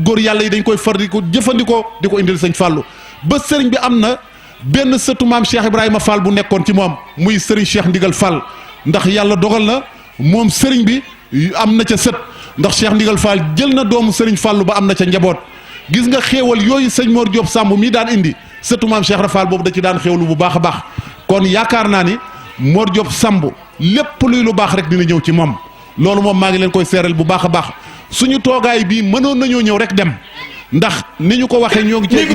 góor yàlla yi dañ koy far di ko jëfandikoo di ko indil sëñ Fallou ba sëriñ bi am na benn sëtu maam Cheikh Ibrahima Fall bu nekkoon ci moom muy sëriñ Cheikh Ndigal Fall ndax yàlla dogal na moom sëriñ bi am na ca sët ndax Cheikh Ndigal Fall jël na doomu sëriñ Fallou ba am na ca njaboot gis nga xéewal yooyu sëñ Mor Diop Samb mii daan indi sëtu maam Cheikh Rafal boobu da ci daan xéewlu bu baax a baax kon yaakaar naa ni Mor Diop Samb lépp luy lu baax rek dina ñëw ci moom loolu moom maa ngi leen koy seeral bu baax a baax suñu toogaay bii mënoon nañoo ñëw rek dem ndax ni ñu ko waxee ñoo ngi ci tey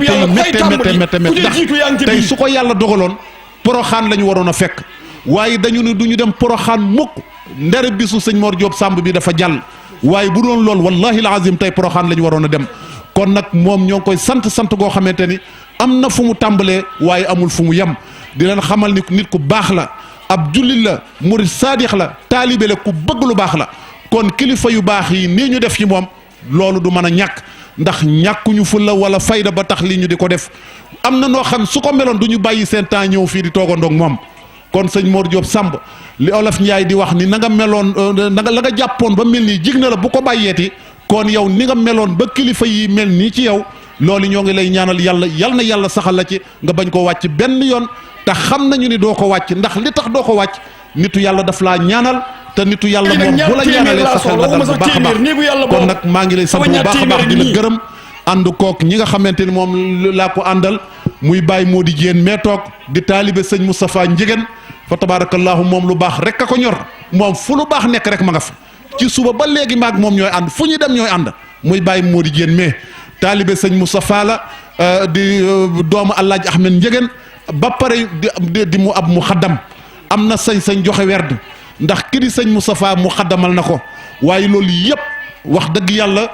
métte ndax tey su ko yàlla dogaloon poroxaan la ñu waroon a fekk waaye dañu ne du ñu dem poroxaan mukk ndere bisu sëñ Mor Diop Samb bi dafa jàll waaye bu doon lool wallahi alazim tey poroxaan la ñu waroon a dem kon nag moom ñoo ngi koy sant goo xamante ni am na fu mu tàmbalee waaye amul fu mu yem di leen xamal ni nit ku baax la ab jullit la murid saadix la taalibe la ku bëgg lu baax la kon kilifa yu baax yi nii ñu def ci moom loolu du mën a ñàkk ndax ñàkkuñu fulla wala fayda ba tax lii ñu di ko def am na noo xam su ko meloon du ñu bàyyi seen temps ñëw fii di toogandoog moom kon sëñ Mor Diop Samb li Olof Njaay di wax ni na nga meloon la nga jàppoon ba mel nii jig na la bu ko bàyyeeti kon yow ni nga meloon ba kilifa yi mel nii ci yow loolu ñoo ngi lay ñaanal yàlla yal na yàlla saxal la ci nga bañ koo wàcc benn yoon te xam nañu ni doo ko wàcc ndax li tax doo ko wàcc nitu yàlla daf laa ñaanal te nitu yàlla moom bu la ñaanalee sa xel na dal bu baax a baax kon nag maa ngi lay sant bu baax a baax di la gërëm ànd kook ñi nga xamante ni moom laa ko àndal muy Baye Mody Diène mee toog di taalibe sëñ Moustapha Njigéen fa tabarakallahu moom lu baax rek a ko ñor moom fu lu baax nekk rek ma nga fa ci suba ba léegi maag moom ñooy ànd fu ñu dem ñooy ànd muy Baye Mody Diène mais taalibe sëñ Moustapha la di doomu Alaaji Ahmed Njigéen ba pare di mu ab mu xaddam am na sañ-sañ joxe werd ndax ki di sëñ Moustapha mu xaddamal na ko waaye loolu yëpp wax dëgg yàlla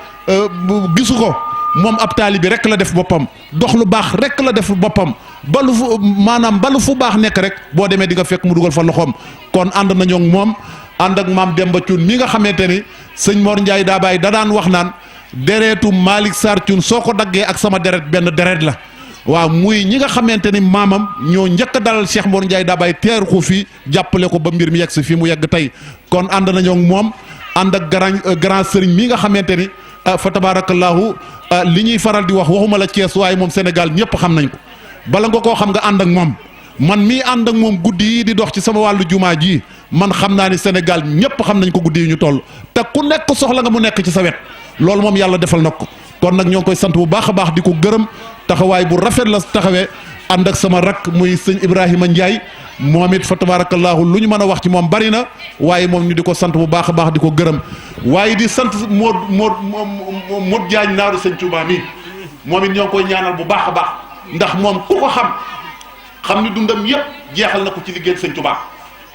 gisu ko moom ab taalibe rek la def boppam dox lu baax rek la def boppam balu fu maanaam balu fu baax nekk rek boo demee di nga fekk mu dugal fa loxoom kon ànd nañoo moom ànd ak maam Demba Thioune mi nga xamante ni sëñ Mor Ndiaye Dabaye da daan wax naan deretu Malick Sarr Thioune soo ko daggee ak sama deret benn deret la waaw muy ñi nga xamante ni maamam ñoo njëkk a dalal Cheikh Mor Ndiaye Dabaye teeru ko fii jàppale ko ba mbir mi yegg si fii mu yegg tey kon ànd nañoo moom ànd ak grand sëriñ mi nga xamante ni fa tabarakallahu li ñuy faral di wax waxuma la Thiès waaye moom Sénégal ñëpp xam nañ ko bala nga koo xam nga ànd ak moom man mii ànd ak moom guddi yi di dox ci sama wàllu jumaa ji man xam naa ni Sénégal ñëpp xam nañ ko guddi yi ñu toll te ku nekk soxla nga mu nekk ci sa wet loolu moom yàlla defal na ko kon nag ñoo ngi koy sant bu baax a baax di ko gërëm taxawaay bu rafet la taxawee ànd ak sama rakk muy sëñ Ibrahima Ndiaye moom it fa tabarakallahu lu ñu mën a wax ci moom bari na waaye moom ñu di ko sant bu baax a baax di ko gërëm waaye di sant Modou Diagne naaru sëñ Touba mi moom it ñoo ngi koy ñaanal bu baax a baax ndax moom ku ko xam ni dundam yépp jeexal na ko ci liggéey sëñ Touba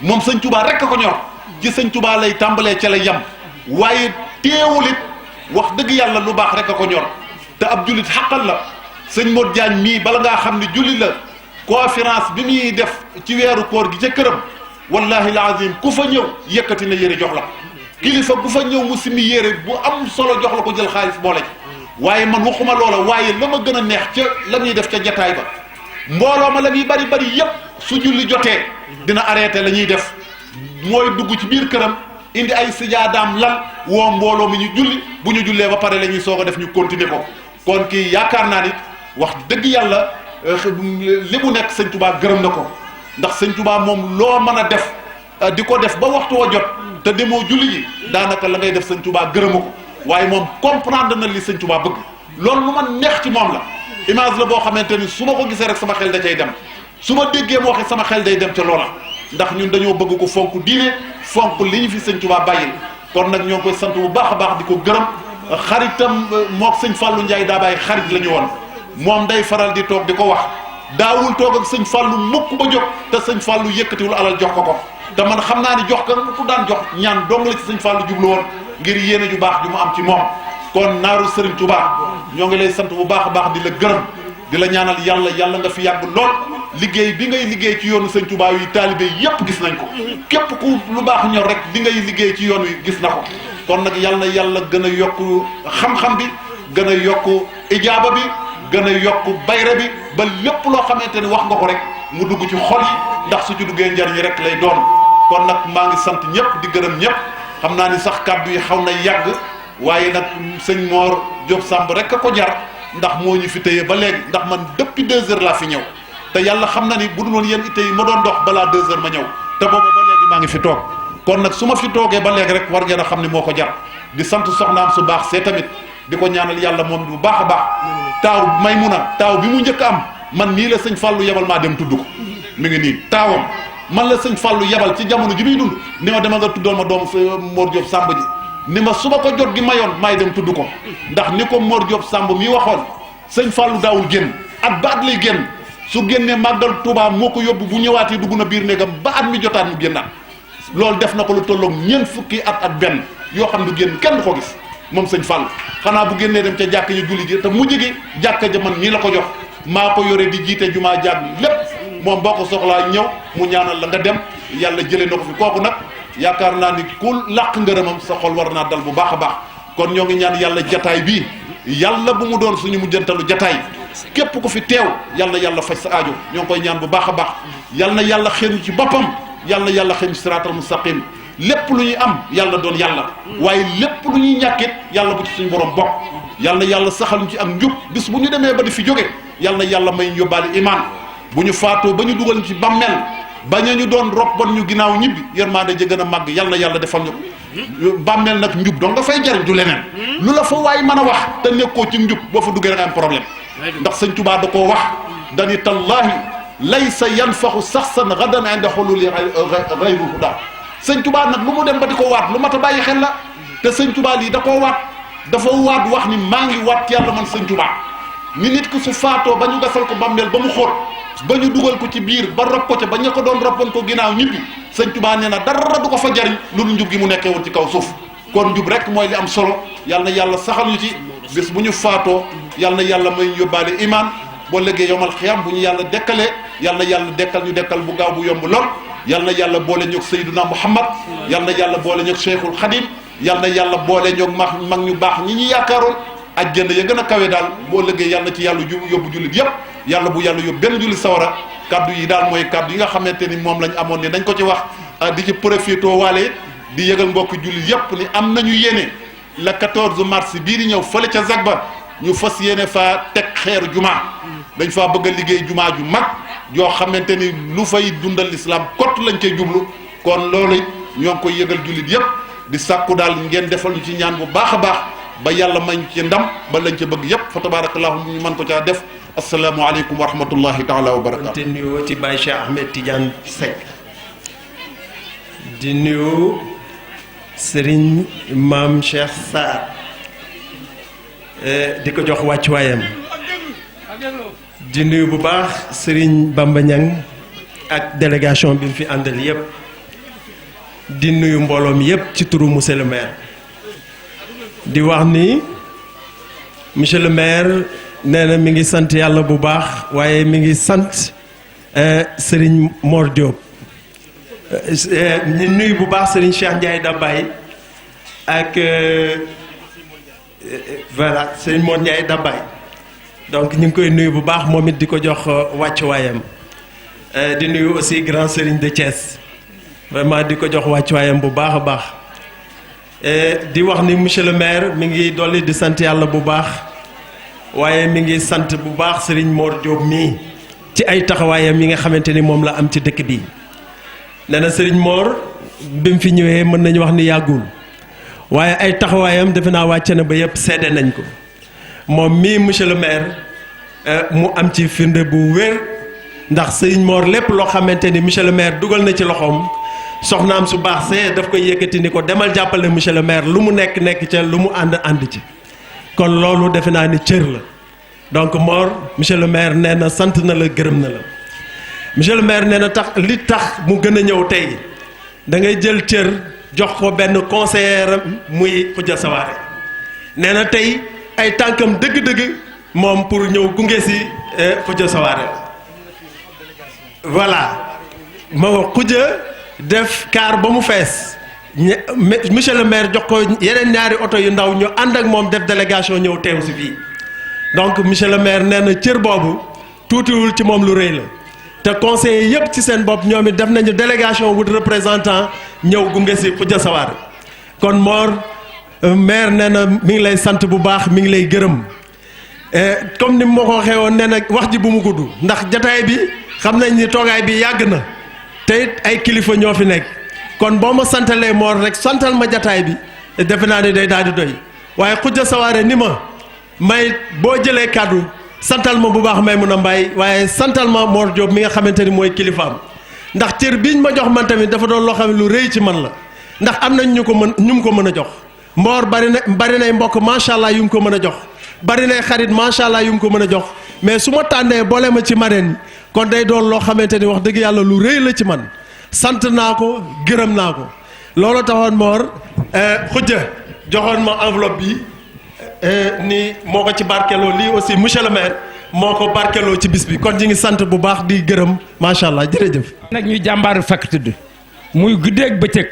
moom sëñ Touba rek a ko ñor ci sëñ Touba lay tàmbalee ca la yam waaye teewul it wax dëgg yàlla lu baax rek a ko ñor te ab jullit xaqal la sëñ Modou Diagne mii bala ngaa xam ni jullit la conférence bi muy def ci weeru koor gi ca këram wallahi alazim ku fa ñëw yëkkati na yére jox la kilifa bu fa ñëw mu simi yére bu am solo jox la ko jël xaalis boole ci waaye man waxuma loola waaye la ma gën a neex ca la muy def ca jataay ba mbooloo ma la muy bari bari yépp su julli jotee dina arrêté la ñuy def mooy dugg ci biir këram indi ay sijaadaam lal woo mbooloo mi ñu julli bu ñu jullee ba pare la ñuy soog a def ñu continuer ko kon kii yaakaar naa ni wax dëgg yàlla li mu nekk sëñ Touba gërëm na ko ndax sëñ Touba moom loo mën a def di ko def ba waxtu wa jot te demoo julli ji daanaka la ngay def sëñ Touba gërëma ko waaye moom comprendre na li sëñ Touba bëgg loolu lu ma neex ci moom la image la boo xamante ni su ma ko gisee rek sama xel da cay dem su ma déggee mu waxee sama xel day dem ca loola ndax ñun dañoo bëgg ko fonk diine fonk li ñu fi sëñ Touba bàyyil kon nag ñoo ngi koy sant bu baax a baax di ko gërëm xaritam mook sëñ Fallou Ndiaye daa bàyyi xarit la ñu woon moom day faral di toog di ko wax daawul toog ak sëñ Fallou mukk ba jóg te sëñ Fallou yëkkatiwul alal jox ko te man xam naa ni jox ko ku daan jox ñaan dong la ci sëñ Fallou jublu woon ngir yéene ju baax ju mu am ci moom kon naaru Serigne Touba ñoo ngi lay sant bu baax a baax di la gërëm di la ñaanal yàlla nga fi yàgg lool liggéey bi ngay liggéey ci yoonu sëñ Touba yi taalibe yépp gis nañ ko képp ku lu baax ñor rek di ngay liggéey ci yoon wi gis na ko kon nag yàlla gën a yokk xam-xam bi gën a yokk ijaaba bi gën a yokk bayre bi ba lépp loo xamante ni wax nga ko rek mu dugg ci xol yi ndax su ci duggee njariñ rek lay doon kon nag maa ngi sant ñëpp di gërëm ñëpp xam naa ni sax kàddu yi xaw na yàgg waaye nag sëñ Mor Diop Samb rek a ko jar ndax moo ñu fi téye ba léegi ndax man depuis 2 heures laa fi ñëw te yàlla xam na ni bu dul woon yéen itte yi ma doon dox balaa 2 heures ma ñëw te boobu ba léegi maa ngi fi toog kon nag su ma fi toogee ba léegi rek war ngeen a xam ni moo ko jar di sant soxnaam su baax see tamit di ko ñaanal yàlla moom bu baax a baax taaw Maymuna taaw bi mu njëkk am man nii la sëñ Fallou yebal maa dem tudd ko mi ngi nii taawam man la sëñ Fallou yebal ci jamono ji muy dund ni ma demal nga tuddoon ma doom Mor Diop Samb ji ni ma su ma ko jot gi mayoon maay dem tudd ko ndax ni ko Mor Diop Samb mi waxoon sëñ Fallou daawul génn at ba at lay génn su génnee màggal Touba moo ko yóbbu bu ñëwaatee dugg na biir néegam ba at mi jotaat mu génnaat loolu def na ko lu tolloog ñeent fukki at ak benn yoo xam du génn kenn du ko gis moom sëñ Fallou xanaa bu génnee dem ca jàkka ja julli ji te mujj gi jàkka ja man nii la ko jox maa ko yore di jiite jumaa jàgg lépp moom boo ko soxlaa ñëw mu ñaanal la nga dem yàlla jëlee na ko fi kooku nag yaakaar naa ni ku làq ngërëmam sa xol war naa dal bu baax a baax kon ñoo ngi ñaan yàlla jataay bii yàlla bu mu doon suñu mujjantalu jataay képp ku fi teew yàlla faj sa aajo ñoo ngi koy ñaan bu baax a baax yàlla xeeñu ci boppam yàlla xeeñu siraatal mustaqim lépp lu ñuy am yàlla doon yàlla waaye lépp lu ñuy ñàkkit yàlla bu ci suñu borom bokk yàlla saxal ñu ci ak njub bis bu ñu demee ba di fi jóge yàlla may ñu yóbbaale imaan bu ñu faatoo ba ñu dugal ñu ci bàmmeel bañ ñu doon rob bon ñu ginnaaw ñibbi yërmande ja gën a màgg yàlla defal ñu ko bàmmeel nag njub donc nga fay jariñ du leneen lu la fa waay mën a wax te nekkoo ci njub boo fa duggee da nga am problème ndax sëñ Tuubaa da koo wax dani tallaahi laysa yanfaxu saxsan gadan inda xululi gayru huda sëñ Tuubaa nag lu mu dem ba di ko waat lu mat a bàyyi xel la te sëñ Tuubaa lii da koo waat dafa waat wax ni maa ngi waat yàlla man sëñ Tuubaa ni nit ki su faatoo ba ñu gasal ko bàmmeel ba mu xóot ba ñu dugal ko ci biir ba rob ko ca ba ña ko doon robban ko ginnaaw ñibbi sëñ Tuubaa nee na dara du ko fa jariñ lu njub gi mu nekkee woon ci kaw suuf kon njub rek mooy li am solo yàlla saxal ñu ci bis bu ñu faatoo yàlla may ñu yóbbaale imaan boo léegi yomal xiyam bu ñu yàlla dekkalee yàlla dekkal ñu dekkal bu gaaw bu yomb lool yàlla boole ñoog Seydina Muhammad yàlla boole ñoog Cheikhul Khadim yàlla boole ñoog mag ñu baax ñi ñu yaakaaroon ajjana ya gën a kawe daal boo lëggee yàlla ci yàlla yóbbu jullit yépp bu yàlla yóbbu benn jullit sawara kaddu yi daal mooy kaddu yi nga xamante ni moom lañ amoon ni dañ ko ci wax di ci profité waale di yëgal mbokk jullit yépp ni am nañu yéene le 14 mars bii di ñëw fële ca Zagba ñu fas yéene faa teg xeeru jumaa dañ faa bëgg a liggéey jumaa ju mag yoo xamante ni lu fay dundal lislaam kott lañ cay jublu kon loolu ñoo ngi koy yëgal jullit yépp di sàkku daal ngeen defal ñu ci ñaan bu baax a baax ba yàlla mañ ci ndam ba lañ ca bëgg yépp fa tabarakallahu ñu mën ko caa def asalaamualeykum wa rahmatullahi taala wa barakaatu. di nuyu ci Baye Cheikh Ahmed Tidiane Seck di nuyu Serigne Mame Cheikh Sarr di ko jox wàccuwaayam di nuyu bu baax Serigne Bamba Niang ak délégation bi mu fi àndal yépp di nuyu mbooloom yépp ci turu monsieur le maire di wax ni monsieur le maire nee na mi ngi sant yàlla bu baax waaye mi ngi sant Serigne Mor Diop ñu nuyu bu baax Serigne Cheikh Ndiaye Dabaye ak voilà Serigne Mor Ndiaye Dabaye donc ñu ngi koy nuyu bu baax moom it di ko jox wàccuwaayam di nuyu aussi grand Serigne de Thiès vraiment di ko jox wàccuwaayam bu baax a baax di wax ni monsieur le maire mi ngi dolli di sant yàlla bu baax waaye mi ngi sant bu baax Serigne Mor Diop mii ci ay taxawaayam yi nga xamante ni moom la am ci dëkk bi nee na Serigne Mor bi mu fi ñëwee mën nañu wax ni yàggul waaye ay taxawaayam defe naa wàcce na ba yëpp seede nañ ko moom mii monsieur le maire mu am ci firnde bu wér ndax Serigne Mor lépp loo xamante ni monsieur le maire dugal na ci loxoom soxnaam su baax see daf koy yëkkati ni ko demal jàppale monsieur le maire lu mu nekk ca lu mu ànd ci kon loolu defe naa ni cër la donc Mor monsieur le maire nee na sant na la gërëm na la monsieur le maire nee na tax li tax mu gën a ñëw tey da ngay jël cër jox ko benn conseiller muy Khoudia Sawaré nee na tey ay tànkam dëgg-dëgg moom pour ñëw gunge si Khoudia Sawaré voilà moo Khoudia def car ba mu fees monsieur le maire jox ko yeneen ñaari oto yu ndaw ñu ànd ak moom def délégation ñëw teew si fii donc monsieur le maire nee na cër boobu tuutiwul ci moom lu rëy la te conseillers yëpp ci seen bopp ñoom it def nañu délégation wut représentant ñëw gunge si Khoudia Sawaré kon Mor maire nee na mi ngi lay sant bu baax mi ngi lay gërëm comme ni ma ko waxee woon nee na wax ji bu mu gudd ndax jataay bi xam nañ ni toogaay bi yàgg na te it ay kilifa ñoo fi nekk kon boo ma santalee Mor rek santal ma jataay bi defe naa ni day daal di doy waaye Khoudia Sawaré ni ma may boo jëlee kàddu santal ma bu baax may mun a mbay waaye santal ma Mor Diop mi nga xamante ni mooy kilifaam ndax cër biñ ma jox man tamit dafa doon loo xam ne lu rëy ci man la ndax am nañ ñu mu ko mën a jox Mor bari nay mbokk macha allah yu mu ko mën a jox bari nay xarit macha allah yu mu ko mën a jox mais su ma tànnee boole ma ci marraine kon day doon loo xamante ni wax dëgg yàlla lu rëy la ci man sant naa ko gërëm naa ko loolu taxoon Mor Khoudia joxoon ma enveloppe bi ni moo ko ci barkeloo lii aussi monsieur le maire moo ko barkeloo ci bis bi kon ñu ngi sant bu baax di gërëm macha allah jërëjëf. nag ñu jàmbaaru fakk tudd muy guddeeg bëccëg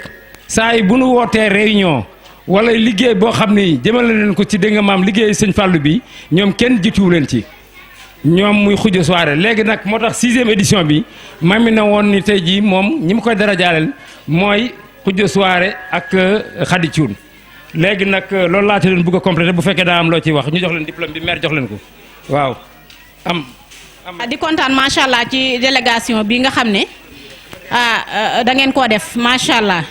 saa yi bu nu wootee réunion wala liggéey boo xam ni jëmale leen ko ci dégg nga maam liggéey sëñ Fallou bi ñoom kenn jituwu leen ci ñoom muy Khoudia Sawaré léegi nag moo tax 6e édition bi ma mi na woon ni tey jii moom ñi ma koy dara jaaleel mooy Khoudia Sawaré ak Khady Thioune léegi nag loolu laa leen bëgg a complété bu fekkee daa am loo ciy wax ñu jox leen diplôme bi maire jox leen ko waaw di kontaan macha allah ci délégation bi nga xam ne da ngeen koo def macha allah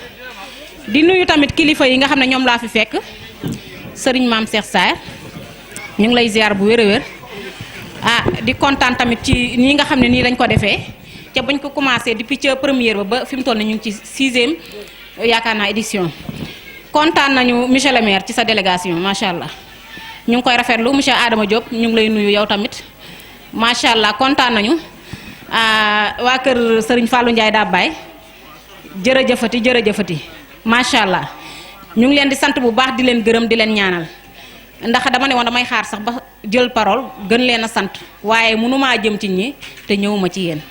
di nuyu tamit kilifa yi nga xam ne ñoom laa fi fekk sëriñ Mame Cheikh Sarr ñu ngi lay ziar bu wér a wér di kontaan tamit ci nii nga xam ne nii lañ ko defee ca bañ ko commencé depuis ca première ba fi mu toll nii ñu ngi ci 6e yaakaar naa édition kontaan nañu monsieur le maire ci sa délégation macha allah ñu ngi koy rafetlu monsieur Adama Diop ñu ngi lay nuyu yow tamit macha allah kontaan nañu waa kër Serigne Fallou Ndiaye Dabaye jërëjëfati macha allah ñu ngi leen di sant bu baax di leen gërëm di leen ñaanal ndax dama ne woon damay xaar sax ba jël parole gën leen a sant waaye mënumaa jëm ci ñi te ñëwuma ci yéen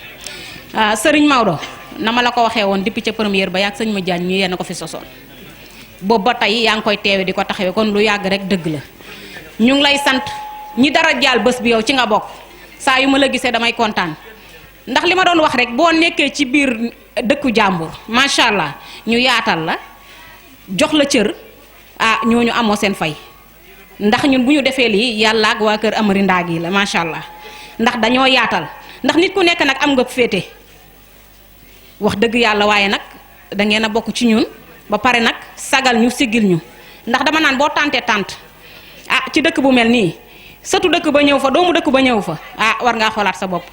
Serigne Maodo na ma la ko waxee woon depuis ca première ba yàgg sëñ ma Diagne ñu yéen a ko fi sosoon boobu ba tey yaa ngi koy teewe di ko taxawee kon lu yàgg rek dëgg la ñu ngi lay sant ñi dara jaal bés bi yow ci nga bokk saa yu ma la gisee damay kontaan ndax li ma doon wax rek boo nekkee ci biir dëkku jàmbur macha allah ñu yaatal la jox la cër ñooñu amoo seen fay ndax ñun bu ñu defee lii yàlla ak waa kër Amari Ndaag yi la macha allah ndax dañoo yaatal ndax nit ku nekk nag am nga féete wax dëgg yàlla waaye nag da ngeen a bokk ci ñun ba pare nag sagal ñu siggil ñu ndax dama naan boo tàntee tànt ci dëkk bu mel nii sëtu dëkk ba ñëw fa doomu dëkk ba ñëw fa ah war ngaa xoolaat sa bopp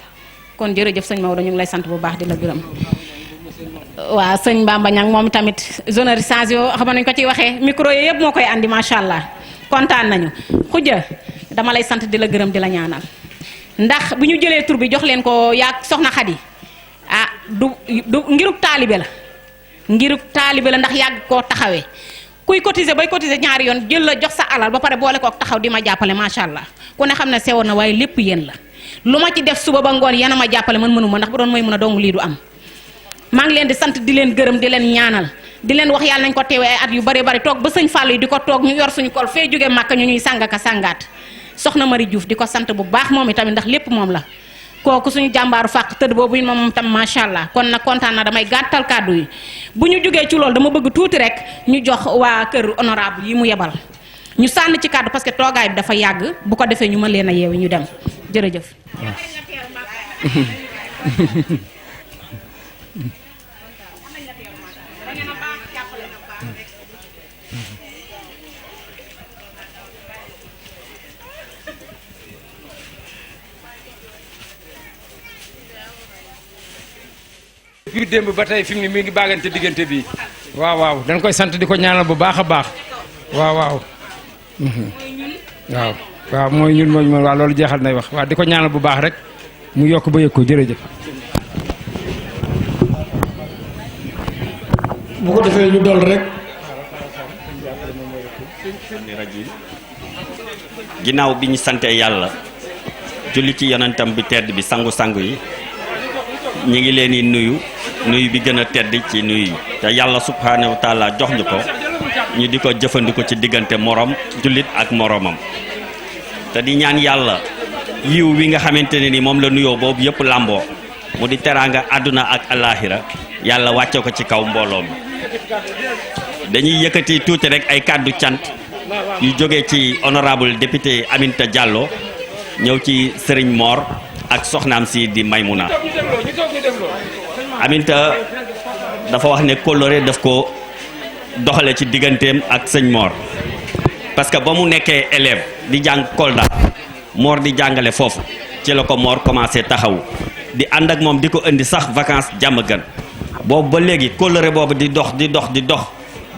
kon jërëjëf sëñ Maodo ñu ngi lay sant bu baax di la gërëm. waaw sëñ Bamba Niang moom tamit sonorisation yoo xam nañu ko ciy waxee micro yi yëpp moo koy andi macha allah kontaan nañu. Khoudia dama lay sant di la gërëm di la ñaanal ndax bu ñu jëlee tur bi jox leen ko yaa soxna Khady ah du ngirub taalibe la ndax yàgg koo taxawee kuy cotiser bay cotiser ñaari yoon jël la jox sa alal ba pare boole kook taxaw di ma jàppale macha allah ku ne xam ne sewoon na waaye lépp yéen la lu ma ci def suba ba ngoon yéen a ma jàppale man mënuma ndax bu doon mooy mën a dong lii du am. maa ngi leen di sant di leen gërëm di leen ñaanal di leen wax yàlla nañ ko teewee ay at yu bari bari toog ba sëñ Fallou yi di ko toog ñu yor suñu kol fee jógee Màkka ñu ñuy sàngaka sàngaat soxna Marie Diouf di ko sant bu baax moom itamit ndax lépp moom la kooku suñu jàmbaaru fàq tëdd boobu moom tam macha allah kon nag kontaan na damay gàttal kàddu yi bu ñu jógee ci loolu dama bëgg tuuti rek ñu jox waa kër honorable yi mu yebal ñu sànn ci kàddu parce que toogaay bi dafa yàgg bu ko defee ñu mën leen a yeewi ñu dem jërëjëf. fii démb ba tey fi mu ne mi ngi baagante diggante bi waaw dañ koy sant di ko ñaanal bu baax a baax waaw mooy ñun waaw loolu jeexal nay wax waaw di ko ñaanal bu baax rek mu yokk ba yëg ko jërëjëf. bu ko defee ñu dol rek. ginnaaw bi ñu sante yàlla julli ci yonentam bi tedd bi sangu-sangu yi ñi ngi leen di nuyu bi gën a tedd ci nuyu te yàlla subhaanahu wa taala jox ñu ko ñu di ko jëfandikoo ci diggante morom jullit ak moromam te di ñaan yàlla yiw wi nga xamante ne ni moom la nuyoo boobu yëpp làmboo mu di teraanga àdduna ak alaaxira yàlla wàcce ko ci kaw mbooloo mi dañuy yëkkati tuuti rek ay kàddu cant yu jógee ci honorable député Aminata Diallo ñëw ci Serigne Mor ak soxnaam si di Maymuna Aminata dafa wax ne kóllëre daf ko doxale ci digganteem ak sëñ Mor parce que ba mu nekkee élève di jàng Kolda Mor di jàngale foofu ci la ko Mor commencé taxawu di ànd ak moom di ko indi sax vacances jàmm gën boobu ba léegi kóllëre boobu di dox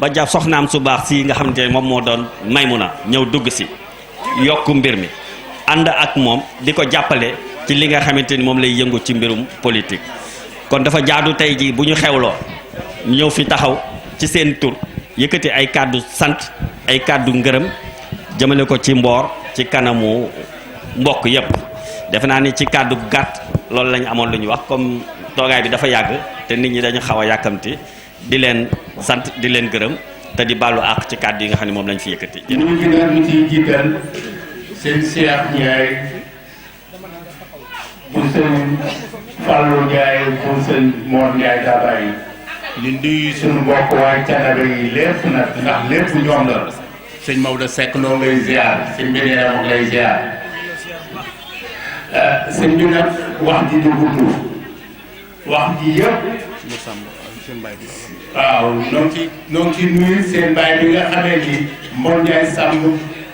ba jàpp soxnaam su baax si nga xamante ne moom moo doon Maymuna ñëw dugg si yokk mbir mi ànd ak moom di ko jàppale ci li nga xamante ni moom lay yëngu ci mbirum politique kon dafa jaadu tey ji bu ñu xewloo ñëw fi taxaw ci seen tur yëkkati ay kàddu sant ay kàddu ngërëm jëmale ko ci Mboor ci kanamu mbokk yépp defe naa ni ci kàddu gàtt loolu lañu amoon lu ñu wax comme toogaay bi dafa yàgg te nit ñi dañu xaw a yàkkamti di leen sant di leen gërëm te di baalu àq ci kàddu yi nga xam ne moom lañ fi yëkkati. ñu ciy jiital seen Cheikh Ndiaye bu seen Fallou Ndiaye bu seen Mor Ndiaye Daba yi ñu nuyu suñu mbokk waa Canaba yi lépp nag ndax lépp ñoom la sëñ Maodo Seck noo ngay ziar sëñ bi nee na moom lay ziar sëñ bi nag wax ji du gudd wax ji yëpp. waaw noo ngi ci nuyu seen baay bi nga xamee ni Mor Ndiaye Samb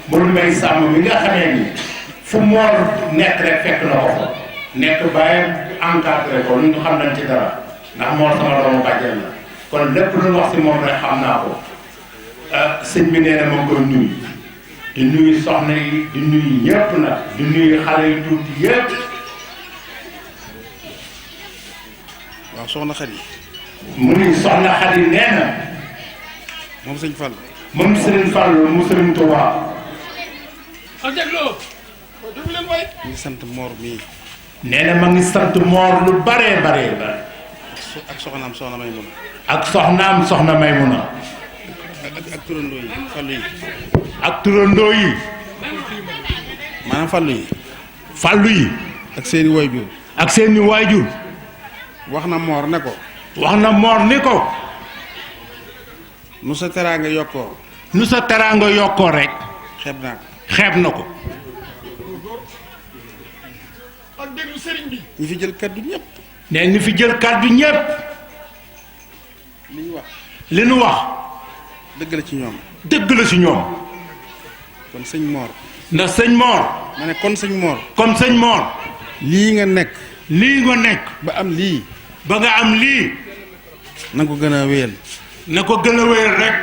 Mor Mbay Samb mi nga xamee ni fu Mor nekk rek fekk na ko fa nekk bàyyam encadré ko lu ñu xam nañ ci dara ndax Mor sama doomu bàjjen la kon lépp lu wax si moom rek xam naa ko sëñ bi nee na ma koy nuyu di nuyu soxna yi di nuyu ñëpp nag di nuyu xale yu tuuti yëpp. waaw soxna Xadi mu ni soxna Xadi nee na moom sëñ Fall moom sëriñ Fall mu sëriñ Touba mi ngi sant Mor mii nee na ma ngi sant Mor lu baree bare ak soxnaam soxna Maymuna ak soxnaam soxna Maymuna ak turandoo yi Fallu yi ak turandoo yi maanaam Fallu yi Fallu yi ak seeni waajur ak seeni waajur wax na Mor ne ko wax na Mor ni ko nu sa teraanga yokkoo nu sa teraanga yokkoo rek xeeb naa ko xeeb na ko ak déglu sëriñ bi. ñi fi jël kaddu ñëpp nee ñu fi jël kaddu ñëpp li ñu wax li nu wax dëgg la ci ñoom dëgg la ci ñoom kon sëñ Mor ndax sëñ Mor ma ne kon sëñ Mor. kon sëñ Mor. lii nga nekk. lii nga nekk. ba am lii. ba nga am lii. na ko gën a wéyal. na ko gën a wéyal rek.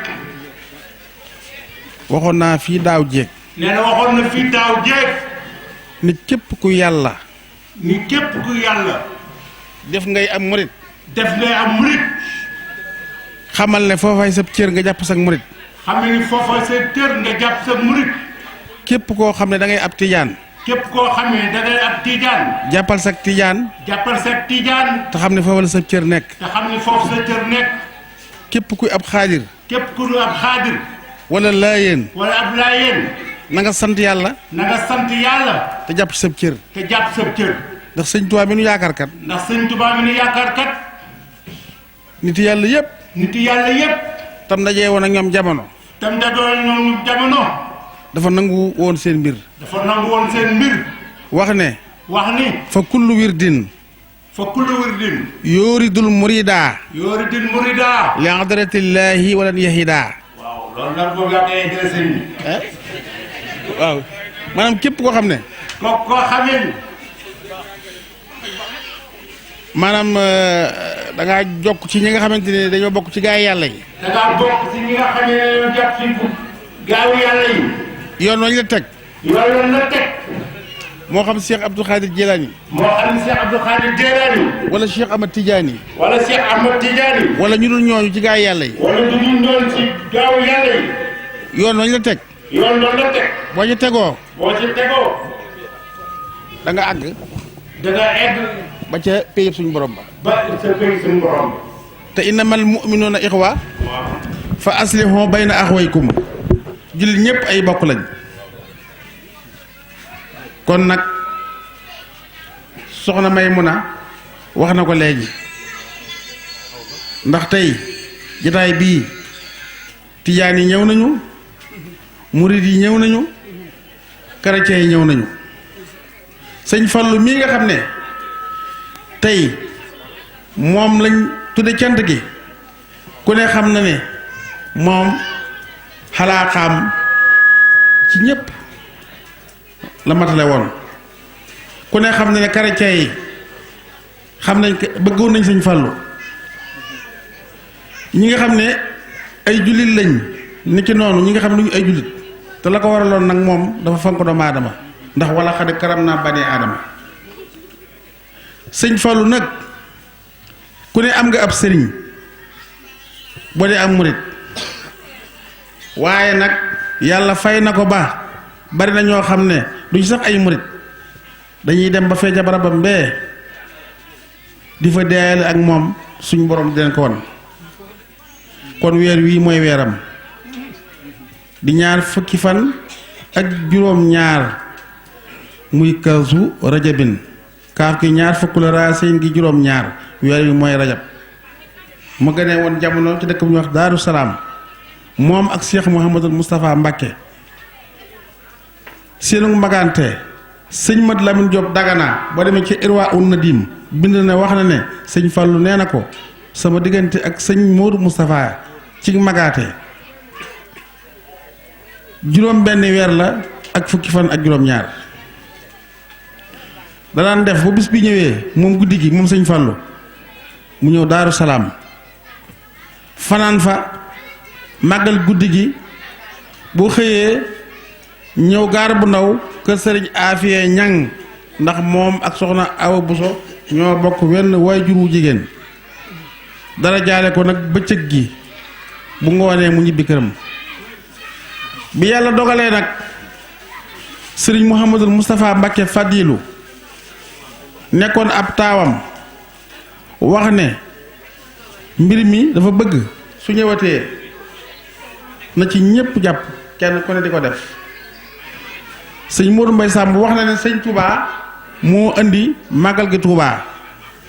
waxoon naa fii daaw jéeg. nee na waxoon na fii daaw jéeg. ni képp ku yàlla. ni képp ku yàlla. def ngay am murit. def ngay am murit. xamal ne foofay sa cër nga jàpp sa murit. xam ne ni foofa sa cër nga jàpp sa murit. képp koo xam ne da ngay ab tijaan. képp koo xam ne da ngay ab tijaan. jàppal sa tijaan. jàppal sa tijaan. te xam ne foofa la sa cër nekk. te xam ne foofu sa cër nekk. képp kuy ab xaadir. képp ku ab xaadir. wala laayeen. wala ab laayeen. na nga sant yàlla. na nga sant yàlla. te jàpp sa cër. te jàpp sa cër. ndax sëñ Tuubaa mi nu yaakaar kat. ndax sëñ Tuubaa mi nu yaakaar kat. nit yàlla yépp. nit yàlla yépp. tam dajee woon ak ñoom jamono. tam dajoo ñoom jamono. dafa nangu woon seen mbir. dafa nangu woon seen mbir. wax ne. wax ni. fa kullu wirdin. fa kullu wirdin. yooridul murida. yooridul murida. li hadratillahi walan yahida. waaw loolu nag boobu yaa ngi koy sëñ bi. waaw maanaam képp koo xam ne. koo xamee ni. maanaam da ngaa jokk ci ñi nga xamante ne dañoo bokk ci gaay yàlla yi. da ngaa bokk ci ñi nga xam ne dañoo jàpp ci gaawu yàlla yi. yoon wañ la teg. yoon wañ la teg. moo xam Cheikh Abdou Khadir Jilani. moo xam Cheikh Abdou Khadir Jilani. wala Cheikh Ahmad Tidiane. wala Cheikh Ahmad Tidiane. wala ñu dul ñooñu ci gaay yàlla yi. wala ñu dul ñooñu ci gaawu yàlla yi. yoon wañ la teg. yoon wañ la teg. boo ci tegoo. boo ci tegoo. da nga àgg. da nga egg. ba ca péyëb suñu borom ba. ba ca péyëb suñu borom. te innamal mu'minuuna ixwa. fa aslihu bayna axwaykum. jullit ñëpp ay bokk lañ. kon nag soxna Maymuna wax na ko léegi ndax tey jotaay bii tijaan yi ñëw nañu murid yi ñëw nañu chrétien yi ñëw nañu sëñ Fallu mii nga xam ne tey moom lañ tudde cant gi ku ne xam na ne moom xalaaxaam ci ñépp la matale woon ku ne xam na ne chrétien yi xam nañ bëggoon nañ sëñ Fallu ñi nga xam ne ay jullit lañ ni ki noonu ñi nga xam ne duñu ay jullit te la ko waraloon nag moom dafa fonk doomu aadama ndax wala xad karam naa bani aadama sëñ Fallu nag ku ne am nga ab sëriñ boo dee am murit waaye nag yàlla fay na ko ba bari na ñoo xam ne duñ sax ay murit dañuy dem ba fee ca barabam bee di fa deeyale ak moom suñ borom di leen ko won kon weer wii mooy weeram di ñaar fukki fan ak juróom ñaar muy kasu rajabin kaaf ki ñaar fukk la raasin gi juróom ñaar weer wi mooy rajab mu gënee woon jamono ci dëkk bu ñuy wax Daaru Salaam moom ak Cheikh Mouhamadul Moustapha Mbacké seenu magante sëñ Mat Lamin Diop Dagana boo demee ci Irwa un Nadim bind na wax na ne sëñ Fallu nee na ko sama diggante ak sëñ Modou Moustapha ci magaate juróom benn weer la ak fukki fan ak juróom ñaar danaan def bu bis bi ñëwee moom guddi gi moom sëñ Fallu mu ñëw Daaru Salaam fanaan fa màggal guddi gi boo xëyee ñëw gaar bu ndaw kër sëriñ Afiye Ñang ndax moom ak soxna Awa Buso ñoo bokk wenn waajur wu jigéen dara jaale ko nag bëccëg gi bu ngoonee mu ñibbi këram bi yàlla dogalee nag sëriñ Mouhamadul Moustapha Mbacké Fadilu nekkoon ab taawam wax ne mbir mi dafa bëgg su ñëwatee na ci ñépp jàpp kenn ku ne di ko def sëñ Modou Mbaye Samb wax na ne sëñ Touba moo indi màggal gi Touba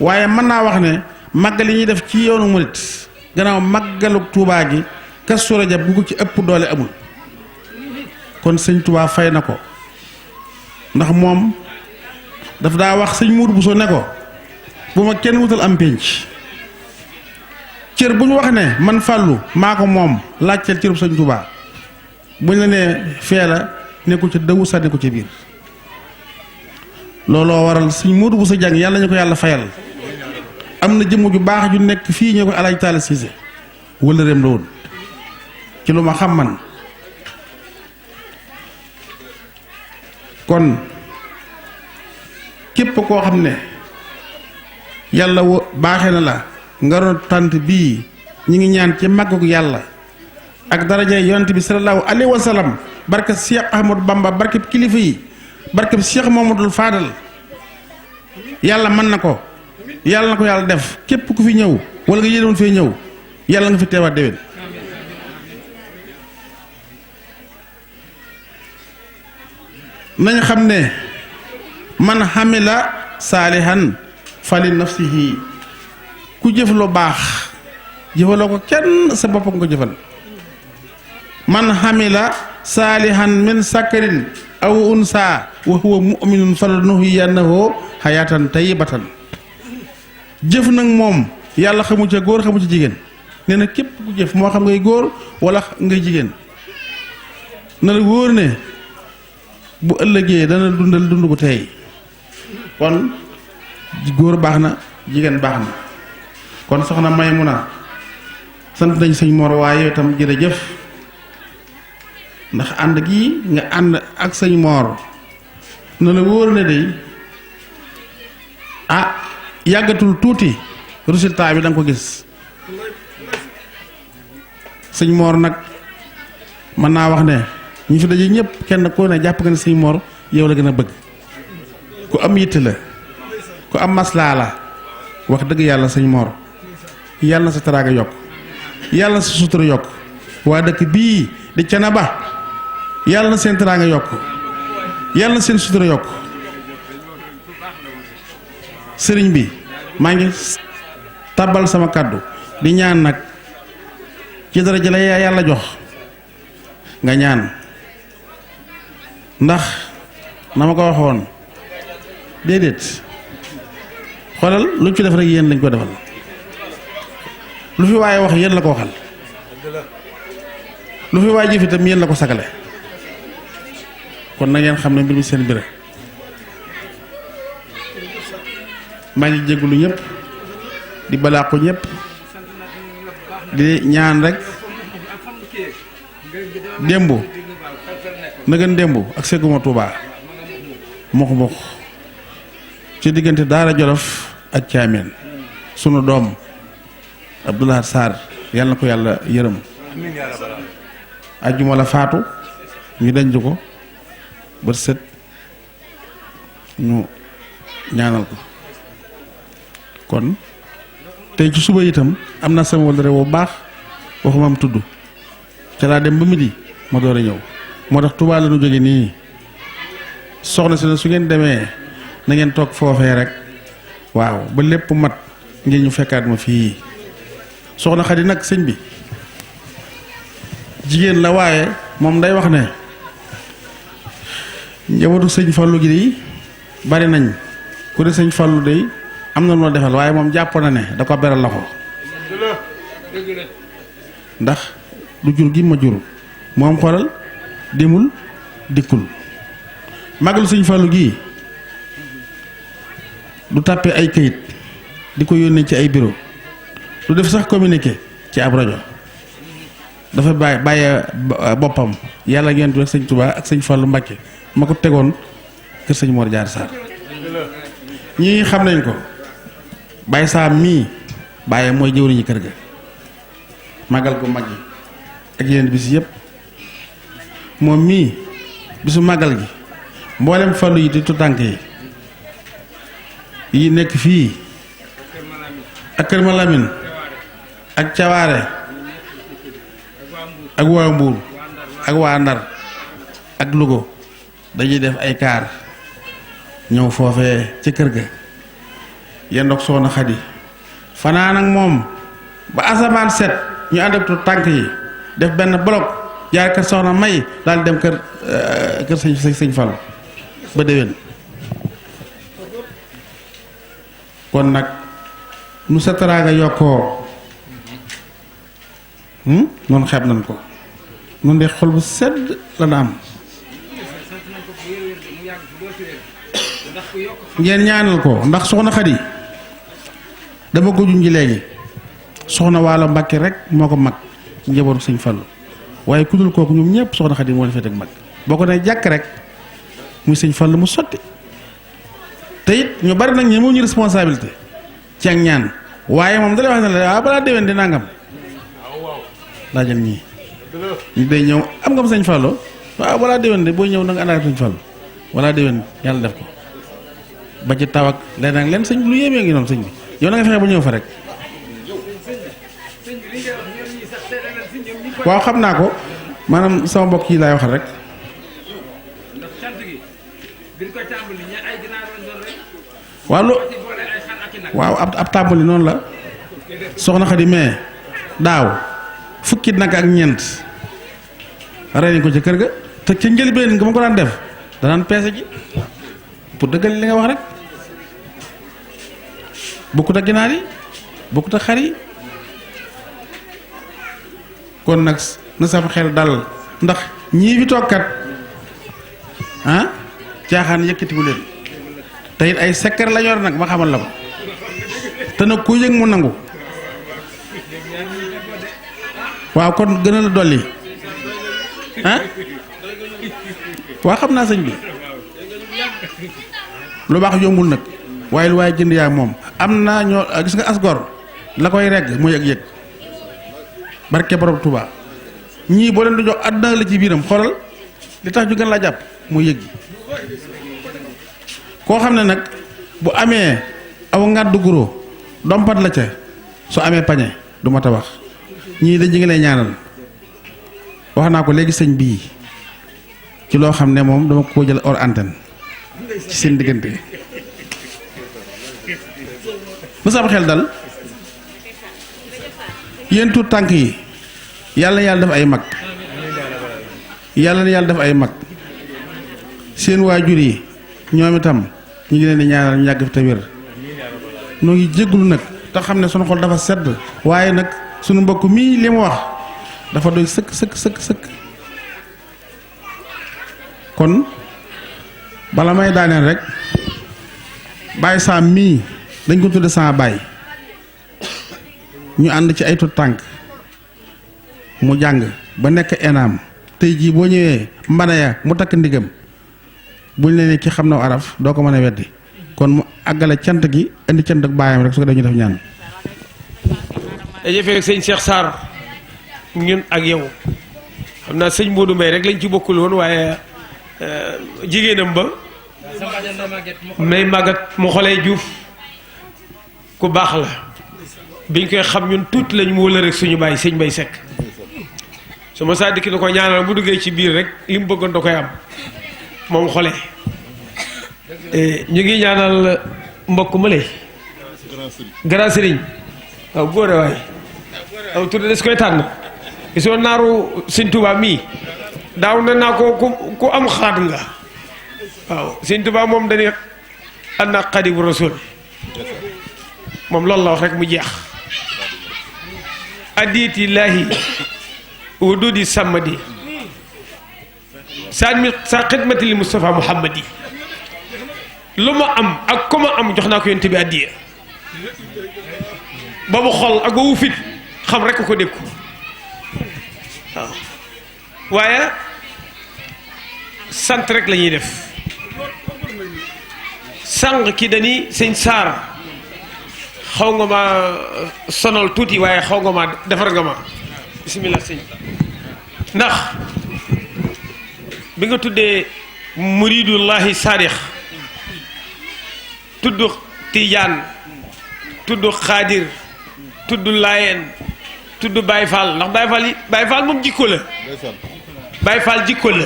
waaye mën naa wax ne màggal yi ñuy def ci yoonu murit gannaaw màggalu Touba gi Kazu Rajab bu ko ci ëpp doole amul kon sëñ Touba fay na ko ndax moom daf daa wax sëñ Mourou Bousso ne ko bu ma kenn wutal am pénc cër bu ñu wax ne man Fàllu maa ko moom laajteel cërub sëñ Touba buñ la nee fee la ne ko ca dëwu sànni ko ca biir looloo waral suñ Modou bu sa jàng yàlla ñu ko yàlla fayal am na jëmm ju baax ju nekk fii ñu ko Alaaji Taala Siise wala réem la woon ci lu ma xam man kon képp koo xam ne yàlla baaxee na la nga doon tànt bii ñi ngi ñaan ci màggug yàlla ak darajay yonent bi sallallahu alayhi wa sallam barke Cheikh Ahmadou Bamba barke kilifa yi barke Cheikh Mamadou Fadal yàlla mën na ko yàlla na ko yàlla def képp ku fi ñëw wala nga yéenoon fee ñëw yàlla nga fi teewaat déwén nañ xam ne man xamila saalihan fali nafsihi ku jëf lu baax jëfaloo ko kenn sa bopp nga ko jëfal man xamila saalihan min sakarin aw unsa wa huwa muminun falanuhyiyannahu hayatan tayyibatan jëf nag moom yàlla xamu ca góor xamu ca jigéen nee na képp ku jëf moo xam ngay góor wala ngay jigéen na la wóor ne bu ëllëgee dana dundal dund ko tey kon góor baax na jigéen baax na kon soxna Maymuna sant nañ sëñ Mor waaye itam jërëjëf ndax ànd gi nga ànd ak sëñ Mor na la wóor ne day yàggatul tuuti résultat bi da nga ko gis sëñ Mor nag mën naa wax ne ñi fi daje ñëpp kenn koo ne jàpp nga ne sëñ Mor yow la gën a bëgg ku am yitte la ku am maslaa la wax dëgg yàlla sëñ Mor yàlla na sa teraanga yokk yàlla na sa sutura yokk waa dëkk bii di Thiénaba yàlla na seen teraanga yokk yàlla na seen sutura yokk sëriñ bi maa ngi tàbbal sama kàddu di ñaan nag ci dara jëla yàlla jox nga ñaan ndax na ma ko waxoon déedéet xoolal lu ci def rek yéen lañ ko defal lu fi waaye wax yéen la ko waxal lu fi waaye jëf itam yéen la ko sagale kon na ngeen xam ne mbir mi seen mbir maa ngi jégalu ñëpp di balaaku ñëpp di ñaan rek démb na gën démb ak segguma Tuubaa mox ci diggante Daara Jolof ak Caameen sunu doom Abdoulaye Sarr yàlla na ko yàlla yërëm ajjuma la faatu ñu denc ko bët set ñu ñaanal ko kon tey ci suba itam am na sama wala bu baax waxuma am tudd ca laa dem ba midi ma door a ñëw moo tax Tuubaa la ñu jóge nii soxna si ne su ngeen demee na ngeen toog foofee rek waaw ba lépp mat ngeen ñu fekkaat ma fii soxna Xadi nag sëñ bi jigéen la waaye moom day wax ne njabootu sëñ Fallu gi de bari nañ ku de sëñ Fallu de am na loo defal waaye moom jàpp na ne da ko beral la ko ndax lu jur gi ma jur moom xoolal demul dikkul màggalu sëñ Fallu gii du tàppe ay kayit di ko yónnee ci ay bureau du def sax communiqué ci ab rajo dafa bàyyee boppam yàlla ngeen ak sëñ Touba ak sëñ Fallu Mbàkke ma ko tegoon kër sëñ Mor Jaar Sarr ñii xam nañ ko Baye Saam mii Baye mooy jëwriñu kër ga màggal ko mag yi ak yeneen bis yëpp moom mii bisu màggal gi mboolem Fallu yi di tutànk yi nekk fii ak Kër Malamine ak Cawaare ak waa Mbuur ak waa Ndar ak Louga dañuy def ay kaar ñëw foofee ci kër ga yendoog soxna Xadi fanaan ak moom ba asamaan set ñu ànd ak tànk yi def benn bloc jaar kër soxna May daal dem kër sëñ Fallu ba déwén kon nag nu sa teraanga yokkoo noonu xeeb nañ ko noonu de xol bu sedd la na am ngeen ñaanal ko ndax soxna Xadi dama ko junj léegi soxna Waalo Mbàkke rek moo ko mag njabootu sëñ Fallu waaye ku dul kooku ñoom ñëpp soxna Xadi moo leen fete ak mag boo ko nee jàkk rek muy sëñ Fallu mu sotti te it ñu bari nag ñi moo ñu responsabilité ci ak ñaan waaye moom da lay wax ne la balaa déwén di nangam laajal ñii ñu day ñëw am nga sëñ Fallu waaw balaa déwén de boo ñëw na nga àndaat sëñ Fallu balaa déwén yàlla def ko ba ci taw ak leneen leen sëñ lu yéemee ngi noonu sëñ bi yow na nga fexe ba ñëw fa rek waaw xam naa ko maanaam sama mbokk yi laay waxal rek waaw ab tàmbali noonu la soxna Xadi mais daaw fukki nag ak ñeent rey nañ ko ci kër ga te ca njëlbeen nga ma ko daan def danaan peese ji pour dëggal li nga wax rek bokkut ak ginaar yi bokkut ak xar yi kon nag na sama xel dal ndax ñii fi toogkat caaxaan yëkkatiku leen te it ay sekkar la yor nag ma xamal la ko te nag ku yëg mu nangu waaw kon gën a la dolli waa xam naa sëñ bi lu baax yombul nag waaye lu waaye jënd yaa moom am naa ñoo gis nga asgor la koy regg mu yëg-yëg barke borom Tuubaa ñii boo leen di jox àdduna la ci biiram xoolal li tax ñu gën laa jàpp muy yëg koo xam ne nag bu amee aw ngàddu guro dompat la ca su amee pañe du ma ta wax ñii dañ ngi lay ñaanal wax naa ko léegi sëñ bii ci loo xam ne moom dama ko jël hors antenne ci seen diggante ba sama xel dal yéen tuut tànk yi yàlla na yàlla def ay mag yàlla na yàlla def ay mag seen waajur yi ñoom itam ñu ngi leen di ñaanal ñu yàgg fi te wér noo ngi jéggulu nag te xam ne sunu xol dafa sedd waaye nag sunu mbokk mii li mu wax dafa doy sëkk sëkk sëkk sëkk kon bala may daaneel rek Baye Sam mii dañ ko tudde sama baay ñu ànd ci ay tut tànk mu jàng ba nekk enaam tey jii boo ñëwee mbana ya mu takk ndigam buñ leen ki xam na araf doo ko mën a weddi kon mu àggale cant gi indi cant ak baayam rek su ko def ñu def ñaan jëfee sëñ Cheikh Sarr ñun ak yow xam naa sëñ Modou Mbaye rek lañ ci bokkul woon waaye jigéenam ba may màggat mu xolee Diouf ku baax la biñ koy xam ñun tuuti lañ mu wëla rek suñu bàyyi sëñ Bay Sekk su ma saa dikki na ko ñaanal bu duggee ci biir rek li mu bëggoon da koy am moom xolee ñu ngi ñaanal mbokk ma lay grand sëriñ waaw góore waay aw tudde des koy tànn gisoo naaru sëñ Tuubaa mii daaw ne naa ko ku am xaat nga waaw sëñ Tuubaa moom dañuy anna xadimu rasul moom loolu la wax rek mu jeex addiyatillaahi wududi samadi sa xidmati li Mustafa Muhammadi lu ma am ak ku ma am jox naa ko yonent bi addiya ba mu xol ak ba wu fit xam rek ko dékku waaw waaye sant rek la ñuy def sànq ki dañi sëñ Saar xaw nga ma sonal tuuti waaye xaw nga ma defar nga ma bismillah sëñ ndax bi nga tuddee muridullahi saadix tudd Tijaan tudd Xaadir tudd Laayeen tudd Baay Faal ndax Baay Faal moom jikko la Baay Faal jikko la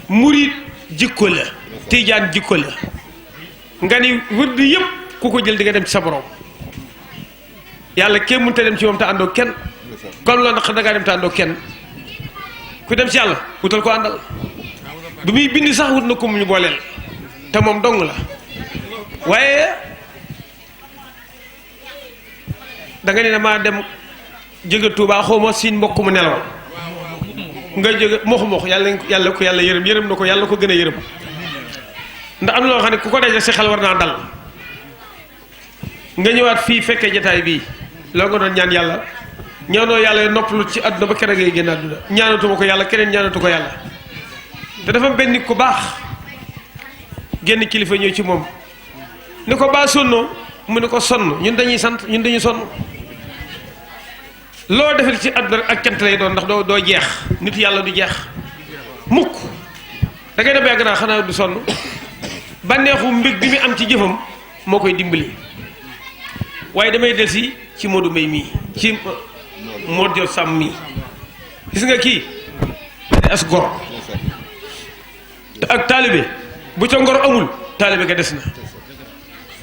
murid jikko la Tijaan jikko la nga ni wërd yëpp ku ko jël di nga dem ci sa borom yàlla kenn mënut a dem ci moom te àndoo kenn comme loolu nag da ngaa dem te àndoo kenn ku dem ci yàlla wutal ko àndal bi muy bind sax wut na ko mu ñu booleel te moom dong la waaye da nga ne maa dem jóge Tuubaa xaw ma siin mbokk mu nelaw nga jóge moxu yàlla ko yàlla yërëm na ko yàlla ko gën a yërëm ndax am na loo xam ne ku ko daje si xel war naa dal nga ñëwaat fii fekkee jataay bii loo nga doon ñaan yàlla ñaanoo yàlla noppalu ci àdduna ba keneen ngay génn àdduna ñaanatuma ko yàlla keneen ñaanatu ko yàlla te dafa benn nit ku baax génn kilifa ñëw ci moom ni ko baa sonnoo mu ne ko sonn ñun dañuy sant ñun dañuy sonn loo defal ci àdduna ak cant lay doon ndax doo jeex nit yàlla du jeex mukk da ngay dem yàgg naa xanaa du sonn bànneexu mbég bi mu am ci jëfam moo koy dimbali waaye damay del si ci Modou Mbaye mii ci Modou Diop Sam mii gis nga kii as gor te ak taalibe bu ca ngor amul taalibe ga des na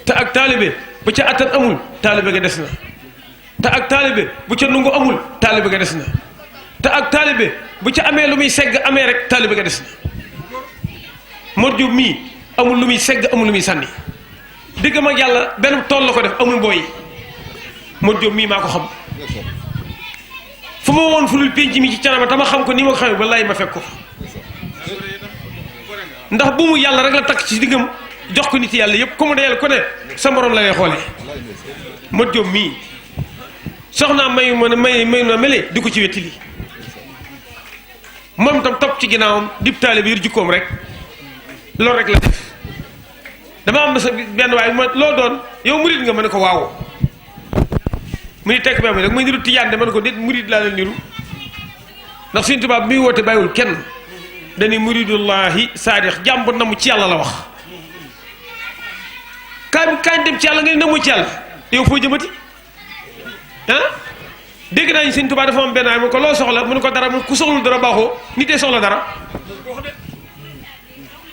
te ak taalibe bu ca attan amul taalibe ga des na te ak taalibe bu ca nungu amul taalibe ga des na te ak taalibe bu ca amee lu muy segg amee rek taalibe ga des na Modou Diop mii amul lu muy segg amul lu muy sànni diggam ak yàlla benn tool la ko def amul mbooy Modou Diop mii maa ko xam fu ma woon fu lul pénc mi ci canama tama xam ko ni ma ko xamee wallaay ma fekk ko ndax bu mu yàlla rek la takk ci diggam jox ko nit yàlla yëpp comme da yàlla ko ne sa morom la lay xoolee Modou Diop mii soxnaa may na mele di ko ci wetti li moom tam topp ci ginnaawam dib taale bi yër jukkoom rek loolu rek la def dama am sa benn waaye ma loo doon yow murid nga ma ne ko waaw mu ni tekk ba am rek muy niru tijaan de ma ne ko déet murid laa la niru ndax Sëñ Tuubaa bi muy woote bàyyiwul kenn dañuy muridullahi saadix jàmbur na mu ci yàlla la wax kaay dem ci yàlla nga ne na mu ci yàlla yow foo jëmati ah dégg naa ñu Sëñ Tuubaa dafa am benn waay mu ko loo soxla mu ne ko dara mu ku soxlul dara baaxoo nit dee soxla dara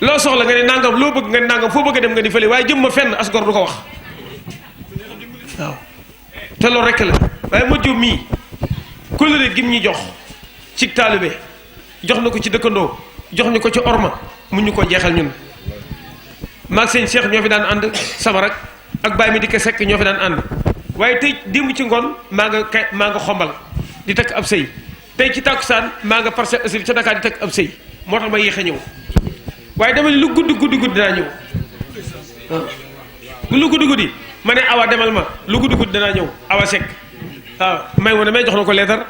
loo soxla nga ne nangam loo bëgg nga ne nangam foo bëgg a dem nga di fële waaye jëm ma fenn as gor du ko wax waaw te loolu rekk la waaye Modou Diop mii kóllëre gim ñi jox ci taalibe jox na ko ci dëkkandoo jox ñu ko ci orma mun ñu ko jeexal ñun maag sëñ Cheikh ñoo fi daan ànd sama rak ak Baye mi di ko sekk ñoo fi daan ànd waaye tey démb ci ngoon maa nga xombal di takk ab sëy tey ci tàkkusaan maa nga Parcelles Assainies ca Dakar di takk ab sëy moo tax ma yéex a ñëw waaye dama lu guddi dinaa ñëw waaw lu guddi ma ne awa demal ma lu guddi danaa ñëw awa sekk waaw may wane may jox na ko leetar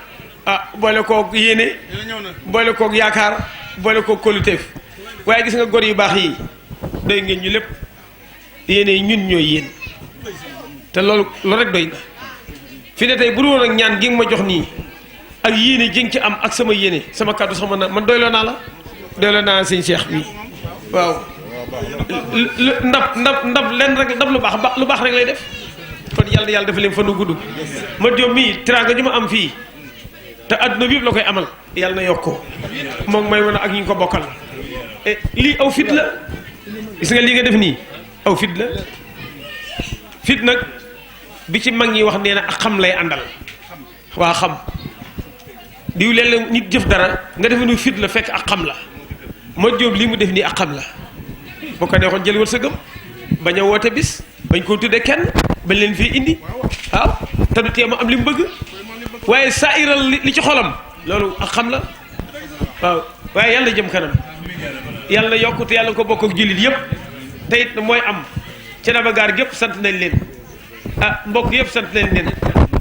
boole koog yéene boole koog yaakaar boole koog kóoluteef waaye gis nga gor yu baax yi doy ngeen ñu lépp yéene ñun ñooy yéen te loolu rek doy na fi ne tey bu dul woon ak ñaan gi nga ma jox nii ak yéene ji nga ci am ak sama yéene sama kàddu sax man doyloo naa la doyloo naa sëñ Cheikh bi waaw ndab leen rek ndab lu baax rek lay def kon yàlla dafa leen fan nu gudd Modou Diop mii teraanga ñu ma am fii te adduna bi yëpp la koy amal yàlla na yokkoo moom may wan ak ñu ko bokkal lii aw fit la gis nga lii nga def nii aw fit la fit nag bi ci mag ñi wax nee na ak xam lay àndal waa xam diw léeg-léeg nit jëf dara nga defe nu fit la fekk ak xam la Modou Diop lii mu def nii ak xam la boo ko neexoon jël wërsëgam bañ a woote bis bañ koo tudde kenn bañ leen fii indi waaw te du tee ma am li mu bëgg waaye saa iral li ci xolam loolu ak xam la waaw waaye yàlla jëm kanam yàlla yokkute yàlla ko bokk ak jullit yëpp te it mooy am ca Nabagaar gépp sant nañ leen mbokk yëpp sant nañ leen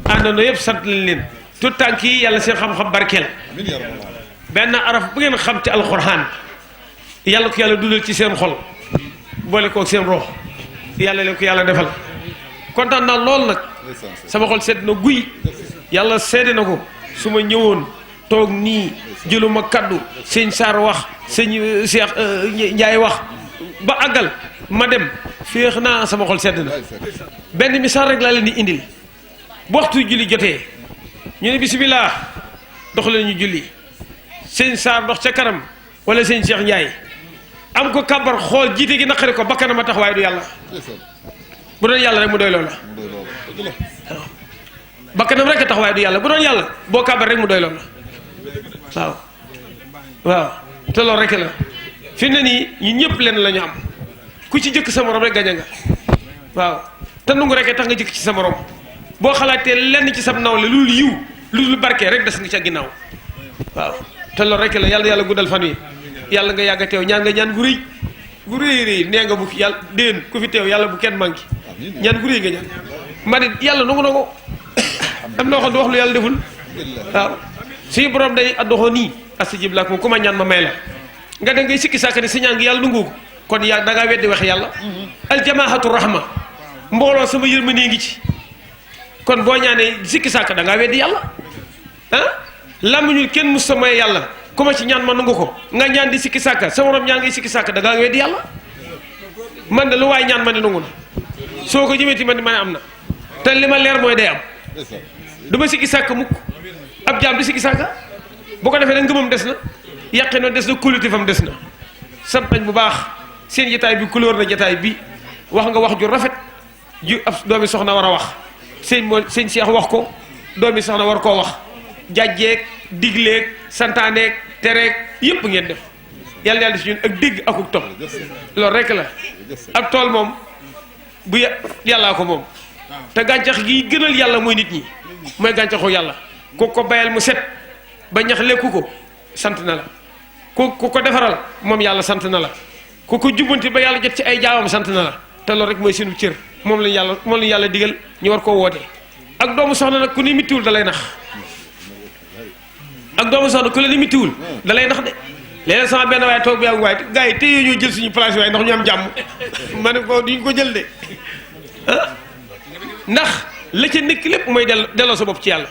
àndandoo yëpp sant nañ leen tout tànk yi yàlla seen xam-xam barkeel benn araf bu ngeen xam ci alxuraan yàlla ko yàlla dundal ci seen xol boole koog seen rox yàlla leen ko yàlla defal kontaan naa lool nag sama xol sedd na guy yàlla seede na ko su ma ñëwoon toog nii jëluma kaddu sëñ Sarr wax sëñ Cheikh Ndiaye wax ba àggal ma dem féex naa sama xol sedd na benn misaal rek laa leen di indil bu waxtu julli jotee ñu ne bisimilah dox leen ñu julli sëñ Sarr dox ca kanam wala sëñ Cheikh Ndiaye am ko kàbbar xool jiite gi naqari ko bakkanam a tax waaye du yàlla bu doon yàlla rek mu doy loola waaw bakkanam rek a tax waaye du yàlla bu doon yàlla boo kàbbar rek mu doy loola waaw te loolu rek la fi ne nii ñun ñëpp lenn la ñu am ku ci jëkk sa morom rek gañe nga waaw te nungu rek tax nga jëkk ci sa morom boo xalaatee lenn ci sam nawle lu yiw lu barkee rek des nga ca ginnaaw waaw te loolu rek la yàlla guddal fan wi yàlla nga yàgg a teew ñaan nga ñaan gu rëy gu rëy rëy nee nga bu yàlla déen ku fi teew yàlla bu kenn manqué ñaan gu rëy nga ñaan ma ne yàlla nangu na ko am na waxoon wax lu yàlla deful waaw suñu borom day addoxoo nii astajib lakum ku ma ñaan ma may la nga dem ngay sikki sàkk ni sa ñaan gi yàlla nangu ko kon yaa da ngaa weddi wax yàlla aljamaahatu rahma mbooloo sama yërmande ngi ci kon boo ñaanee sikki sàkk da ngaa weddi yàlla ah làmmiñu kenn mus sa may yàlla ku ma ci ñaan ma nangu ko nga ñaan di sikki sàkk sa morom ñaan ngay sikki sàkk da ngaa weddi yàlla man de lu waay ñaan ma ne nangu na soo ko jëmeeti ma ne am na te li ma leer mooy day am du ma sikki sàkk mukk ab jaam di sikki sàkk bu ko defee nag ngëmam des na yàqinoo des na kóoluteefam des na sant nañ bu baax seen jataay bi couleur na jataay bi wax nga wax ju rafet ju ab doomi soxna war a wax sëñ Cheikh wax ko doomi soxna war koo wax jàjjeeg digleeg santaaneeg tereeg yépp ngeen def yàlla yàlla si ñun ak dégg akuk topp loolu rek la ab tool moom bu yàllaa ko moom te gàncax gi gënal yàlla mooy nit ñi mooy gàncaxu yàlla ku ko bayal mu set ba ñax lekku ko sant na la ku ko defaral moom yàlla sant na la ku ko jubbanti ba yàlla jot ci ay jaamam sant na la te loolu rek mooy seenu cër moom lañu yàlla digal ñu war koo woote ak doomu soxna nag ku ni mittiwul da lay nax ak doomu soxna ku la ni mittiwul da lay nax de léeg-léeg sama benn waaye toog bi ak waaye gars yi téye ñoo jël suñu place waaye ndax ñu am jàmm ma ne ko duñ ko jël de ndax la ca nekk lépp mooy delloo sa bopp ci yàlla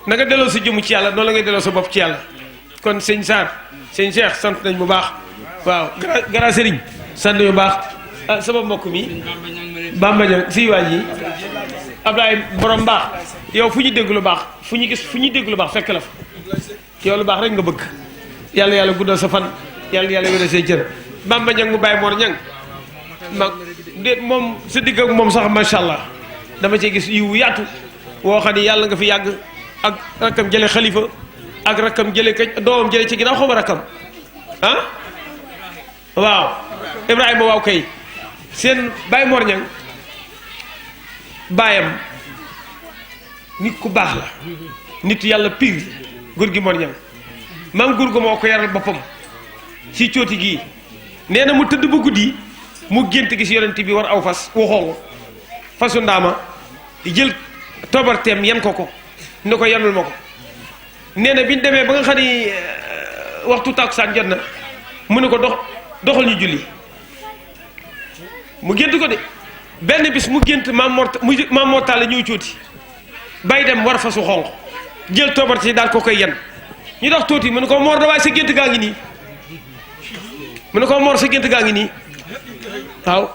na nga delloo sa jëmm ci yàlla noonu la ngay delloo sa bopp ci yàlla kon sëñ Sarr sëñ Cheikh sant nañ bu baax waaw gara sëriñ sant nañ bu baax sama mbokk mi Bamba Dieng si waaj yi Ablaye borom baax yow fu ñu dégg lu baax fu ñu gis fu ñu dégg lu baax fekk la fa yow lu baax rek nga bëgg yàlla yàlla guddal sa fan yàlla yàlla wéral say cër Bamba Dieng mu bàyyi Mor Ñang mag déet moom sa digg ak moom sax macha allah dama cee gis yiwu yaatu woo xam ni yàlla nga fi yàgg ak rakkam jële xalifa ak rakkam jële ka doomam jële ci ginnaaw xaw ma rakkam ah waaw Ibrahima waaw kay seen Baye Mor Ñang baayam nit ku baax la nit yàlla pire góor gi Mor Ñang maam góor gu moo ko yaral boppam ci cooti gii nee na mu tëdd ba guddi mu gént gis yonent bi war aw fas waxoo fasu ndaama jël tobarteem yan ko ne ko yanul ma ko nee na bi ñu demee ba nga xam ni waxtu tàkkusaan jot na mu ne ko doxal ñu julli mu gént ko de benn bis mu gént maam Mor Talla ñëw cooti bay dem war fasu xonq jël tobarte yi daal ko koy yan ñu dox tuuti mu ne ko Mor da waaye sa gént gaa ngi nii mu ne ko Mor sa gént gaa ngi nii waaw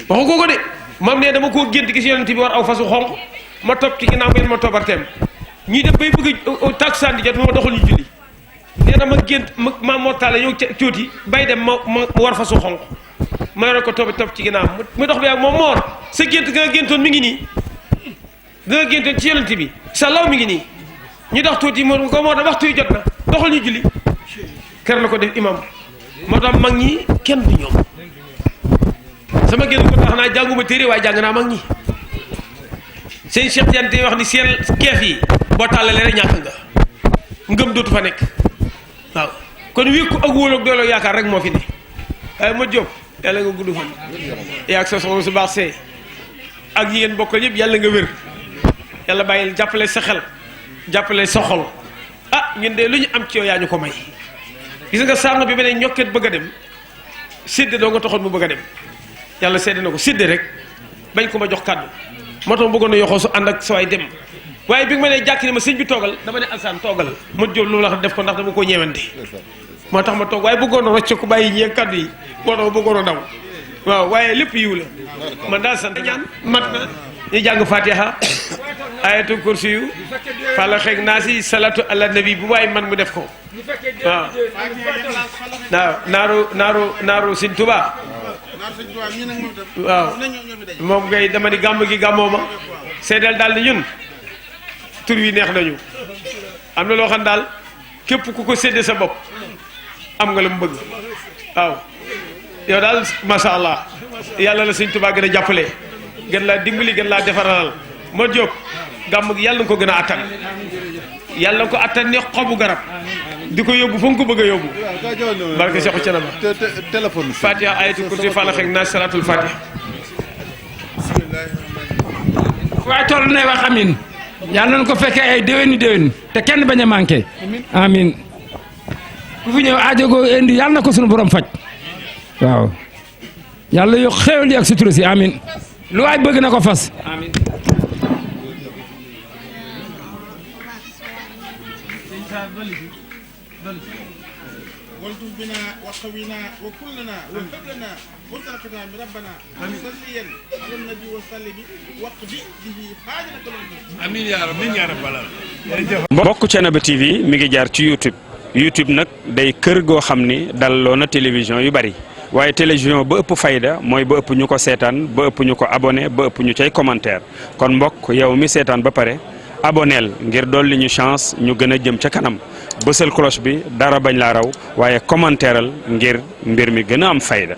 waxu ko de maam ne dama koo gént gis yonent bi war aw fasu xonq ma topp ci ginnaaw ngeen ma tobarteem ñuy dem bay bëgg tàkkusaan di jot ma doxal ñu julli nee na ma gént maam Mor Talla yow cooti bay dem ma war fasu xonq ma yore ko topp ci ginnaaw mu dox bi ak moom Mor sa gént nga géntoon mi ngi nii nga géntoon ci yonent bi sa law mi ngi nii ñu dox tuuti mu ko Mor da waxtu yi jot na doxal ñu julli kër la ko def imam moo tax mag ñi kenn du ñoom sama génn ko tax naa jànguma téere waaye jàng naa mag ñi seen Cheikh Tidiane te wax ni seen keef yi boo tàllalee rek ñàkk nga ngëm dootu fa nekk waaw kon wékku ak wóolu ak dooloo yaakaar rek moo fi ne waaye ma jóg yàlla nga gudd fan yaag sa soxna su baax see ak ñi ngeen bokkal yëpp yàlla nga wér yàlla bàyyil jàppale sa xel jàppale sa xol ah ñun de lu ñu am ci yow yaa ñu ko may gis nga sànq bi beneen ñokket bëgg a dem sédde doo nga taxoon mu bëgg a dem yàlla sédde na ko sédde rek bañ ko ma jox kàddu moo tax bëggoon na yoxoo su ànd ak sa waay dem waaye bi nga ma nee jàkk ni ma sëñ bi toogal dama ne alsaan toogal ma jóg lu la def ko ndax dama koo ñeewante moo tax ma toog waaye bëggoon na rocc ko bàyyi ñee kàddu yi moo tax ma bëggoon a daw waaw waaye lépp yiw la man daal sant ñaan mat na ñu jàng fatiha ayatul kursi yu fàlla xeeg naa si salatu ala nabi bu waaye man mu def ko waaw naaru Sëñ Tuubaa waaw moom ngay dama di gàmm gi gàmmoo ma seedeel daal ni ñun tur wi neex nañu am na loo xam daal képp ku ko séddee sa bopp am nga la mu bëgg waaw yow daal masha Allah yàlla la Sëñ Tuubaa gën a jàppale gën laa dimbali gën laa defaralal ma jóg gàmm gi yàlla na ko gën a attan yàlla na ko attan ne xobu garab di ko yóbbu fa nga ko bëgg a yóbbu barke Cheikh Thiénaba téléphone Fatiha ayatul kursi Falaq ak Naas salaatul Fatiha. waaye toll nay wax amin yàlla nañu ko fekkee ay déwéni déwén te kenn bañ a manqué amin ku fi ñëw aajo goo indi yàlla na ko sunu borom faj waaw yàlla yokk xéewal yi ak sutura si amin lu waay bëgg na ko fas amin والطف بنا وقونا وكلنا وهب لنا وتركنا بربنا صليا على النبي وسلم واقضي به حاجة amiin yaa rabbi amiin yaa rabbi. mbokk Thiénaba TV mi ngi jaar ci YouTube nag day kër goo xam ni dalloo na télévision yu bari waaye télévision ba ëpp fayda mooy ba ëpp ñu ko seetaan ba ëpp ñu ko abonné ba ëpp ñu cay commentaire kon mbokk yow mi seetaan ba pare aboneel ngir dolli ñu chance ñu gën a jëm ca kanam bësal cloche bi dara bañ laa raw waaye commentaireal ngir mbir mi gën a am fayda